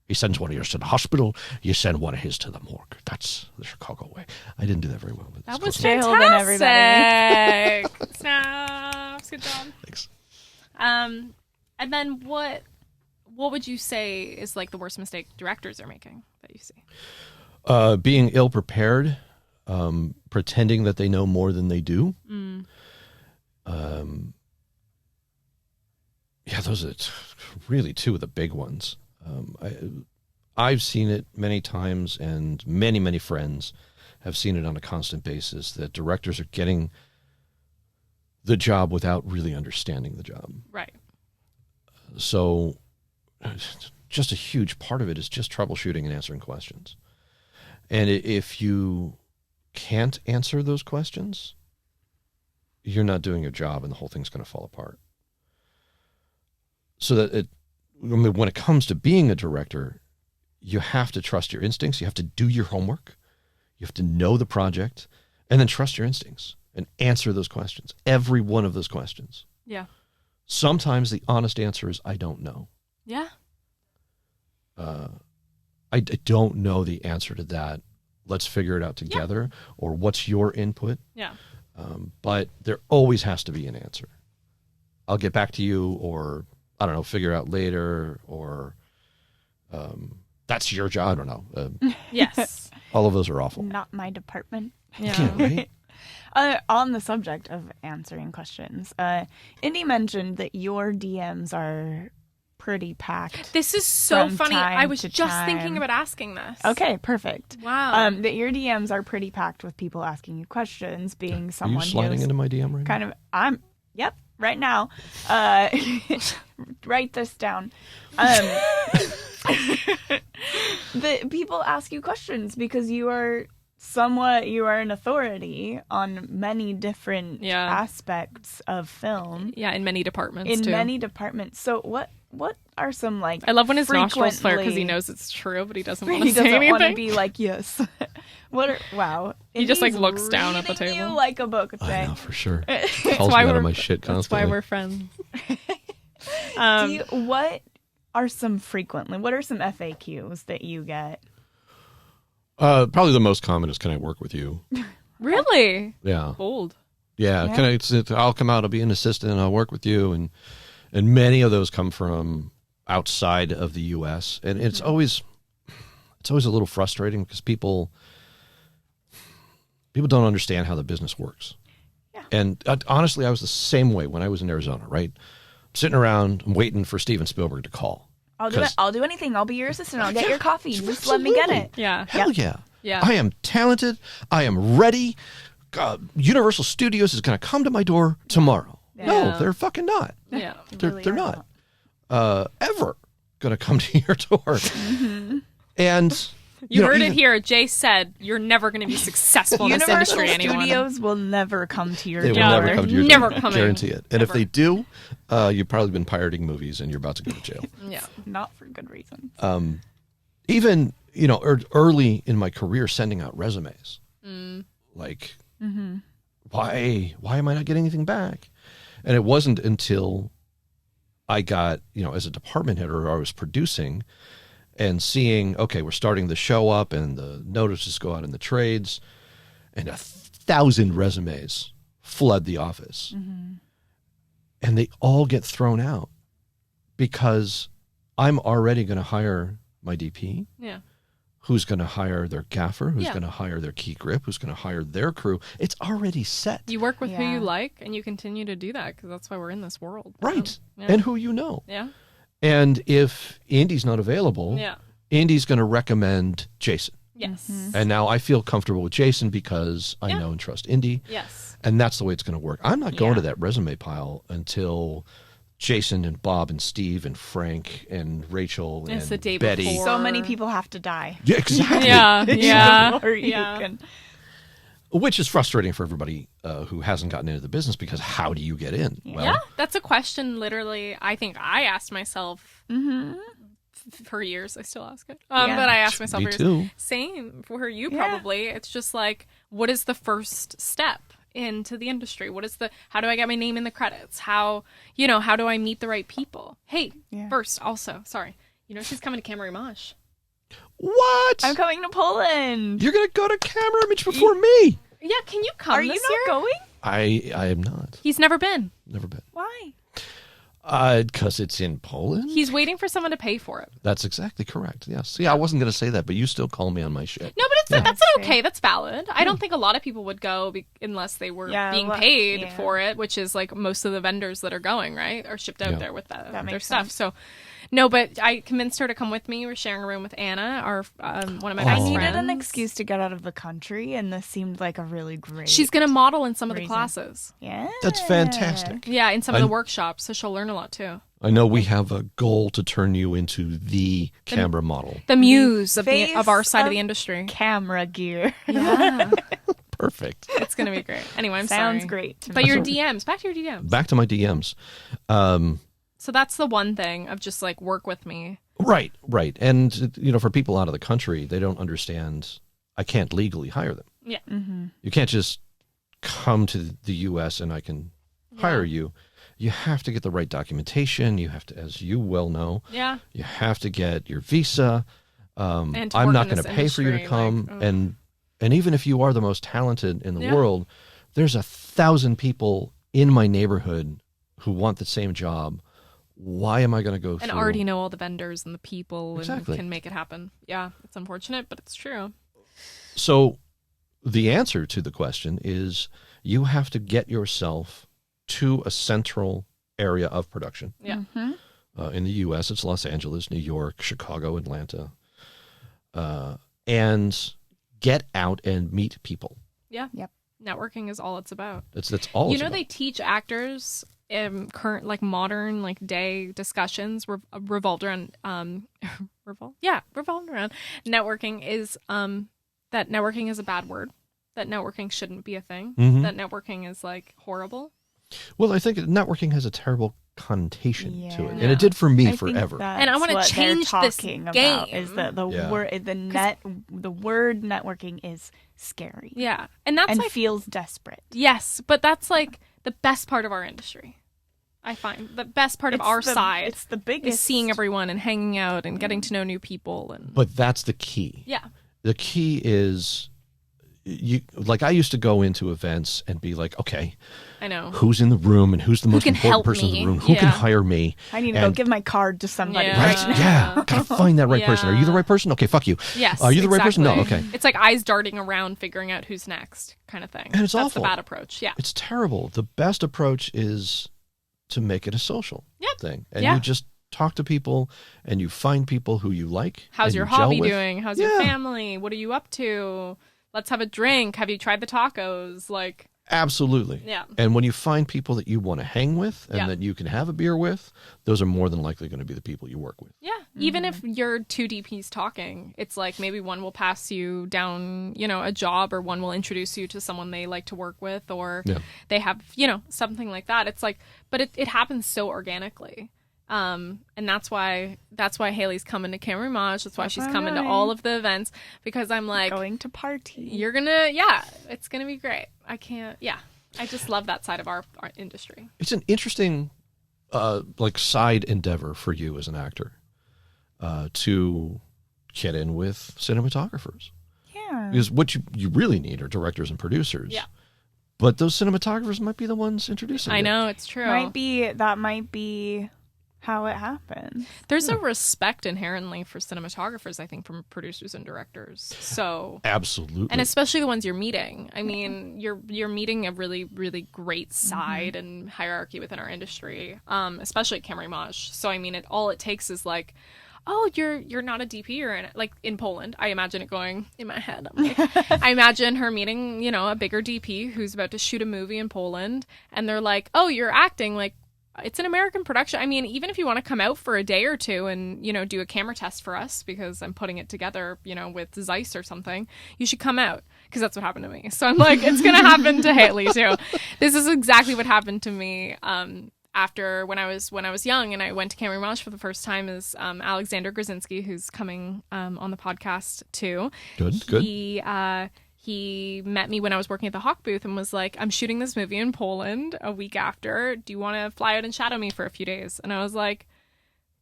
He sends one of yours to the hospital. You send one of his to the morgue. That's the Chicago way. I didn't do that very well. But That it's was close Jay enough. Holben, fantastic. Snaps. Good job. Thanks. And then what would you say is like the worst mistake directors are making that you see? Being ill prepared, pretending that they know more than they do. Yeah, those are really two of the big ones. I've seen it many times, and many, many friends have seen it on a constant basis, that directors are getting the job without really understanding the job. Right. So just a huge part of it is just troubleshooting and answering questions. And if you can't answer those questions, you're not doing your job, and the whole thing's going to fall apart. So that when it comes to being a director, you have to trust your instincts. You have to do your homework. You have to know the project, and then trust your instincts and answer those questions. Every one of those questions. Yeah. Sometimes the honest answer is, I don't know. Yeah. I don't know the answer to that. Let's figure it out together. Yeah. Or what's your input? Yeah. But there always has to be an answer. I'll get back to you, or I don't know, figure out later, or that's your job. I don't know. Yes. All of those are awful. Not my department. Yeah. Right? On the subject of answering questions, Inde mentioned that your DMs are pretty packed. This is so from funny. time I was to just time. thinking about asking this. Okay, perfect. Wow. That your DMs are pretty packed with people asking you questions, being someone Are you sliding who's into my DM right kind now? of, yep, right now. Write this down. The people ask you questions because you are an authority on many different aspects of film. Yeah, in many departments too. In many departments. So what are some, like, I love when his nostrils flare because he knows it's true, but he doesn't want to say anything. He doesn't want to be like, yes. Wow. He just, like, looks down at the table. You like a book, Jay. I know, for sure. Tells me out of my shit constantly. That's why we're friends. What are some FAQs that you get? Probably the most common is, can I work with you? Really? Yeah. Bold. Yeah. I'll come out, I'll be an assistant, and I'll work with you. And many of those come from outside of the U.S. And it's always a little frustrating because people don't understand how the business works. Yeah. And honestly, I was the same way when I was in Arizona, right? I'm sitting around, I'm waiting for Steven Spielberg to call. I'll do it. I'll do anything. I'll be your assistant. I'll get your coffee. Just let me get it. Yeah. Hell yeah. Yeah. I am talented. I am ready. Universal Studios is going to come to my door tomorrow. Yeah. No, they're fucking not. Yeah. They're not ever going to come to your door. Mm-hmm. And you heard it here. Jay said you're never going to be successful in this industry. Universal Studios will never come to your door. They will never come to your door. Never coming. Guarantee it. And Never. if they do, you've probably been pirating movies and you're about to go to jail. Yeah. Not for good reason. Even, early in my career, sending out resumes. Like, why am I not getting anything back? And it wasn't until I got, as a department head, or I was producing and seeing, okay, we're starting the show up and the notices go out in the trades, and 1,000 resumes flood the office. And they all get thrown out because I'm already going to hire my DP. Yeah. Who's going to hire their gaffer, who's Yeah. going to hire their key grip, who's going to hire their crew. It's already set. You work with who Yeah. you like, and you continue to do that because that's why we're in this world. Right. Yeah. And who you know. Yeah. And if Indy's not available, Yeah. Indy's going to recommend Jason. Yes. And now I feel comfortable with Jason because I Yeah. know and trust Indy. Yes. And that's the way it's going to work. I'm not going Yeah. to that resume pile until Jason and Bob and Steve and Frank and Rachel and It's the day Betty. before. So many people have to die. Yeah, exactly. Yeah. Before you Yeah. can- Which is frustrating for everybody who hasn't gotten into the business, because how do you get in? Yeah. Well, Yeah, that's a question literally I think I asked myself for years. I still ask it. Yeah. But I asked myself Me for years. too. Same for you Yeah. probably. It's just like, what is the first step into the industry? How do I get my name in the credits? How do I meet the right people? Hey, Yeah. first also, sorry. She's coming to Camerimage. What? I'm coming to Poland. You're going to go to Camera Image before me. Yeah, can you come Are you this not year? going? I am not. He's never been. Never been. Why? Because it's in Poland? He's waiting for someone to pay for it. That's exactly correct, yes. Yeah, I wasn't going to say that, but you still call me on my shit. No, but that's okay. That's valid. I don't think a lot of people would go unless they were being paid for it, which is like most of the vendors that are going, right? Are shipped out there with their stuff. So, no, but I convinced her to come with me. We're sharing a room with Anna, one of my best friends. I needed an excuse to get out of the country, and this seemed like a really great... She's going to model in some of the classes. Yeah. That's fantastic. Yeah, in some of the workshops, so she'll learn a lot too. I know we have a goal to turn you into the camera model. The muse of our side of the industry. Camera gear. Yeah. Perfect. It's going to be great. Anyway, I'm Sounds sorry. great. But your DMs. Back to your DMs. Back to my DMs. So that's the one thing of just like work with me. Right. And, for people out of the country, they don't understand I can't legally hire them. Yeah. Mm-hmm. You can't just come to the U.S. and I can hire you. You have to get the right documentation. You have to, as you well know, you have to get your visa. I'm not going to pay for you to come. And even if you are the most talented in the world, there's 1,000 people in my neighborhood who want the same job. Why am I going to go through? And already know all the vendors and the people Exactly. and can make it happen. Yeah, it's unfortunate, but it's true. So the answer to the question is you have to get yourself to a central area of production. Yeah. Mm-hmm. In the U.S., it's Los Angeles, New York, Chicago, Atlanta. And get out and meet people. Yeah. Yep. Networking is all it's about. That's all it's about. They teach actors current modern day discussions revolved around revolved around networking is that networking is a bad word, that networking shouldn't be a thing, that networking is like horrible. Well, I think networking has a terrible connotation to it, Yeah. and it did for me I forever. And I want to change this game. Is that the word networking is scary. Yeah, and that's and like, feels desperate. Yes, but that's like the best part of our industry. I find the best part of our side. It's the biggest. Is seeing everyone and hanging out and getting to know new people. But that's the key. Yeah. The key is, I used to go into events and be like, okay, I know who's in the room and who's the most important person in the room, who can hire me. I need to go give my card to somebody. Right? Yeah. Gotta find that right person. Are you the right person? Okay, fuck you. Yes. Are you the right person? No, okay. It's like eyes darting around, figuring out who's next kind of thing. And it's That's awful. the bad approach. Yeah. It's terrible. The best approach is to make it a social thing. And you just talk to people and you find people who you like. How's and your you gel hobby with. doing? How's your family? What are you up to? Let's have a drink. Have you tried the tacos? Like, absolutely. Yeah. And when you find people that you want to hang with and that you can have a beer with, those are more than likely going to be the people you work with. Yeah. Even if you're two DPs talking, it's like maybe one will pass you down, a job, or one will introduce you to someone they like to work with, or they have, something like that. It's like, but it happens so organically. And that's why Haley's coming to Camerimage. That's why she's coming to all of the events, because I'm like, going to party. You're gonna, it's gonna be great. I just love that side of our industry. It's an interesting, side endeavor for you as an actor, to get in with cinematographers. Yeah. Because what you really need are directors and producers. Yeah. But those cinematographers might be the ones introducing you. I know, it's true. That might be how it happens. There's a respect inherently for cinematographers, I think, from producers and directors. So absolutely, and especially the ones you're meeting. I mean, you're meeting a really, really great side and hierarchy within our industry, especially at Camerimage. So I mean, all it takes is like, oh, you're not a DP, or like in Poland. I imagine it going in my head. I'm like, I imagine her meeting, a bigger DP who's about to shoot a movie in Poland, and they're like, oh, you're acting like. It's an American production. I mean, even if you want to come out for a day or two and, do a camera test for us, because I'm putting it together, with Zeiss or something, you should come out, because that's what happened to me. So I'm like, it's going to happen to Haley too. This is exactly what happened to me after when I was young and I went to Camerimage for the first time, is Alexander Grzinski, who's coming on the podcast too. Good. He met me when I was working at the Hawk booth and was like, I'm shooting this movie in Poland a week after. Do you want to fly out and shadow me for a few days? And I was like,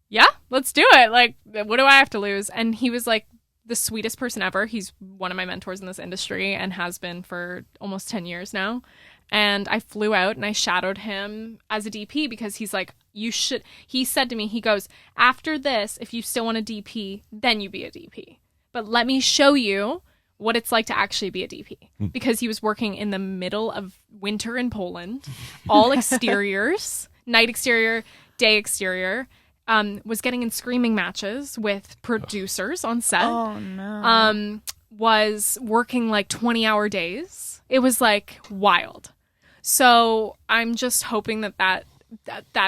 yeah, let's do it. Like, what do I have to lose? And he was like the sweetest person ever. He's one of my mentors in this industry and has been for almost 10 years now. And I flew out and I shadowed him as a DP because he's like, he said to me, he goes, after this, if you still want a DP, then you be a DP. But let me show you what it's like to actually be a DP. Because he was working in the middle of winter in Poland, all exteriors, night exterior, day exterior, was getting in screaming matches with producers on set. Oh, no. Was working like 20-hour days. It was like wild. So I'm just hoping that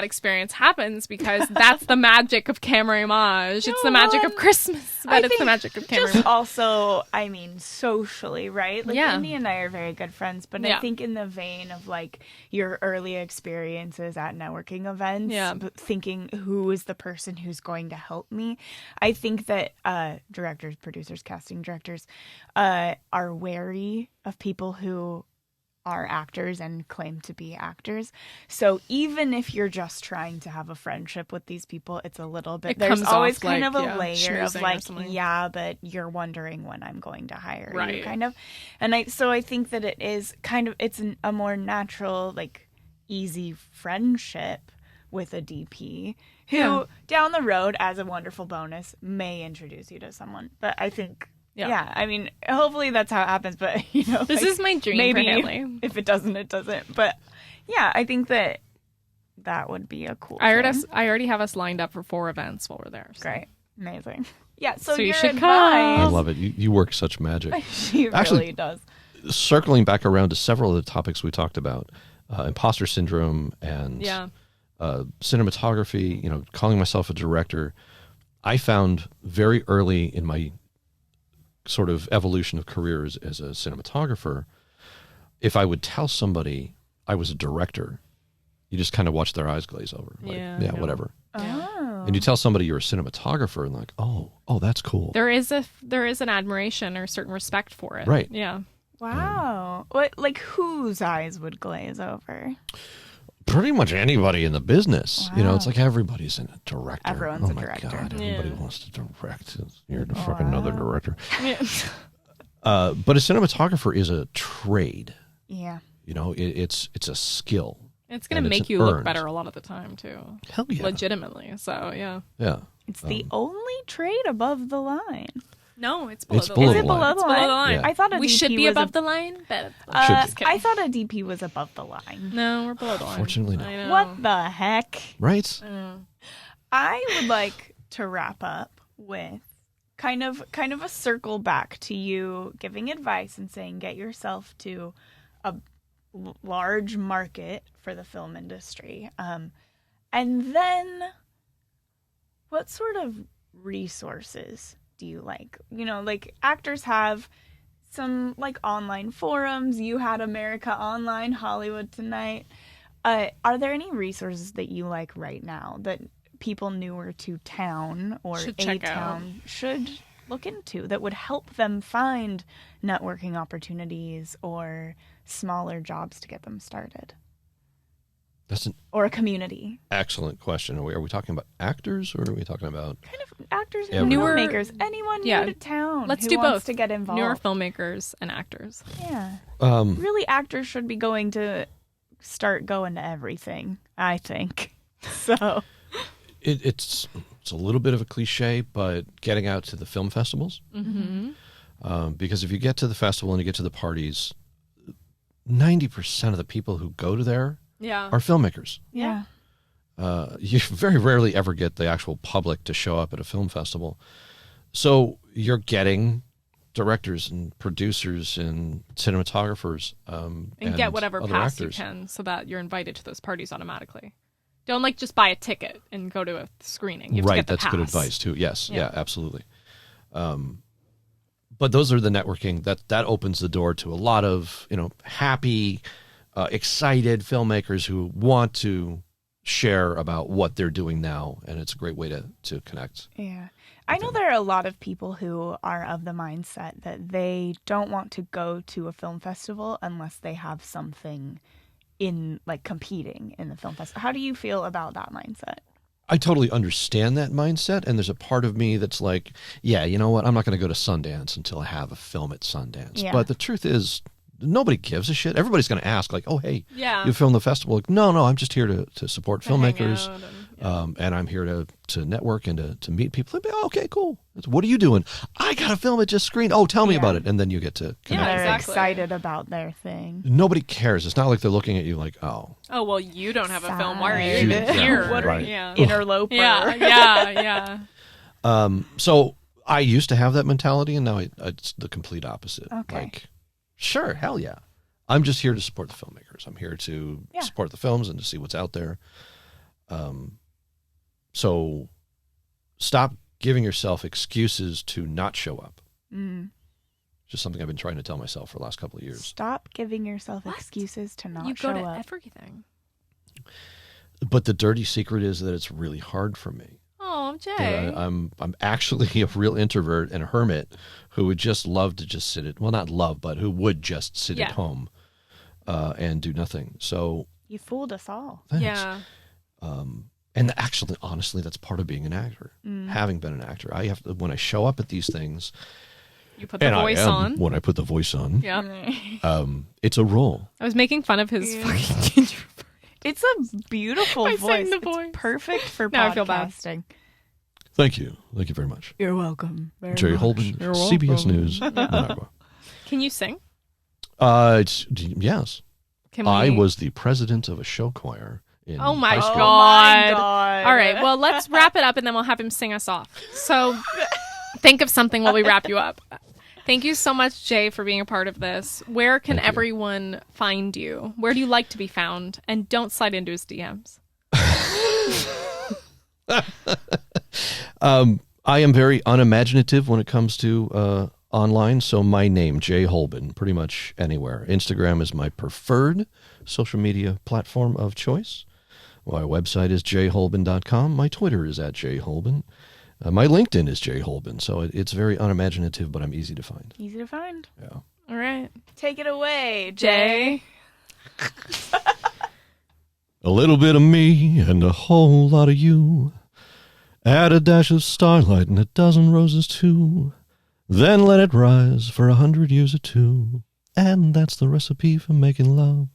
experience happens because that's the magic of camera image. It's the magic of Christmas, but it's the magic of camera image. Also, I mean, socially, right? Like, Yeah. Inde and I are very good friends, but Yeah. I think in the vein of, like, your early experiences at networking events, Yeah. but thinking who is the person who's going to help me, I think that directors, producers, casting directors are wary of people who are actors and claim to be actors. So even if you're just trying to have a friendship with these people, it's a little bit, It there's comes always off kind like, of a yeah, layer of schmoozing or like, something. yeah, but you're wondering when I'm going to hire you, Right. kind of. And I think that it is kind of, it's a more natural, like, easy friendship with a DP who Yeah. down the road, as a wonderful bonus, may introduce you to someone. But I think, yeah, I mean, hopefully that's how it happens. But, you know, This like, is my dream maybe for Haley. if it doesn't, it doesn't. But yeah, I think that would be a cool I thing. already have us lined up for 4 events while we're there. So. Great. Amazing. Yeah, so So you your should advice, I come. love it. You work such magic. She Actually- really does. Circling back around to several of the topics we talked about, imposter syndrome and Yeah. cinematography, calling myself a director, I found very early in my sort of evolution of careers as a cinematographer, if I would tell somebody I was a director, you just kind of watch their eyes glaze over. Like, Yeah. whatever. Oh. And you tell somebody you're a cinematographer and like, oh, that's cool. There is an admiration or a certain respect for it. Right. Yeah. Wow. What, like, whose eyes would glaze over? Pretty much anybody in the business. Wow. It's like everybody's a director. Everyone's oh a my director. God, everybody Yeah. wants to direct. You're the fucking another Wow. director. Yeah. But a cinematographer is a trade. Yeah. It's a skill. It's going And to it's make you look earned. better a lot of the time, too. Hell yeah. Legitimately. So, yeah. Yeah. It's the only trade above the line. No, it's below It's the below line. the Is it below line. the It's below line? the line. Yeah. I thought a We DP should be was above the line, but Should be. just kidding. I thought a DP was above the line. No, we're below the line. Unfortunately, no. I know. What the heck? Right? I would like to wrap up with kind of a circle back to you giving advice and saying get yourself to a large market for the film industry. And then what sort of resources do you like? Like actors have some like online forums. You had America Online, Hollywood Tonight. Are there any resources that you like right now that people newer to town or Should a check out? town should look into that would help them find networking opportunities or smaller jobs to get them started? That's an Or a community. excellent question. Are we talking about actors or are we talking about... Kind of actors Yeah, and newer- filmmakers. Anyone yeah. new to town Let's who do wants both. to get involved. Newer filmmakers and actors. Yeah. Um, Really, actors should be going to start going to everything, I think. So, it's a little bit of a cliche, but getting out to the film festivals. Mm-hmm. Because if you get to the festival and you get to the parties, 90% of the people who go to there Yeah. are filmmakers. yeah. You very rarely ever get the actual public to show up at a film festival. So you're getting directors and producers and cinematographers and get whatever other pass actors. you can so that you're invited to those parties automatically. Don't just buy a ticket and go to a screening. You have to Right, get the that's good pass. advice too. Yes, Yeah. yeah, absolutely. But those are the networking that opens the door to a lot of happy, excited filmmakers who want to share about what they're doing now, and it's a great way to connect. Yeah. I know there are a lot of people who are of the mindset that they don't want to go to a film festival unless they have something in, like, competing in the film festival. How do you feel about that mindset? I totally understand that mindset, and there's a part of me that's like, yeah, you know what? I'm not going to go to Sundance until I have a film at Sundance. Yeah. But the truth is, nobody gives a shit. Everybody's going to ask, like, oh, hey, Yeah. you filmed the festival. Like, no, I'm just here to support To hang filmmakers. out and- And I'm here to network and to meet people. Like, oh, okay, cool. What are you doing? I got a film. It just screened. Oh, tell me Yeah. about it. And then you get to connect. Yeah, They're exactly. excited about their thing. Nobody cares. It's not like they're looking at you like, oh. Oh, well, you don't have a film. Why are Side. you Yeah, here? What are right. you? Yeah. Interloper. Yeah. So I used to have that mentality, and now it's the complete opposite. Okay. Like, sure, hell yeah. I'm just here to support the filmmakers. I'm here to Yeah. support the films and to see what's out there. So stop giving yourself excuses to not show up. Mm. Just something I've been trying to tell myself for the last couple of years. Stop giving yourself What? excuses to not You show go to up. everything. But the dirty secret is that it's really hard for me. Oh, That Jay. I'm actually a real introvert and a hermit who would just love to just sit at, well, not love, but who would just sit Yeah. at home and do nothing. So You fooled us all. thanks. Yeah. And actually, honestly, that's part of being an actor. Mm. Having been an actor, I have to, when I show up at these things, You put the and voice I am on. when I put the voice on, Yeah. it's a role. I was making fun of his Yeah. fucking ginger. It's a beautiful I voice. sang the It's voice. perfect for Now I feel bad. podcasting. Thank you very much. You're welcome. very Jay much. Holben, You're CBS welcome. News, Managua. Can you sing? Yes. Can we... I was the president of a show choir in Oh my high school. God. God. All right. Well, let's wrap it up and then we'll have him sing us off. So think of something while we wrap you up. Thank you so much, Jay, for being a part of this. Where can Thank you. everyone find you? Where do you like to be found? And don't slide into his DMs. I am very unimaginative when it comes to online, so my name, Jay Holben, pretty much anywhere. Instagram is my preferred social media platform of choice. My website is jholben.com. My Twitter is @jholben. My LinkedIn is Jay Holben, so it's very unimaginative, but I'm easy to find. Easy to find. Yeah. All right. Take it away, Jay. Jay. A little bit of me and a whole lot of you. Add a dash of starlight and a dozen roses too. Then let it rise for 100 years or two. And that's the recipe for making love.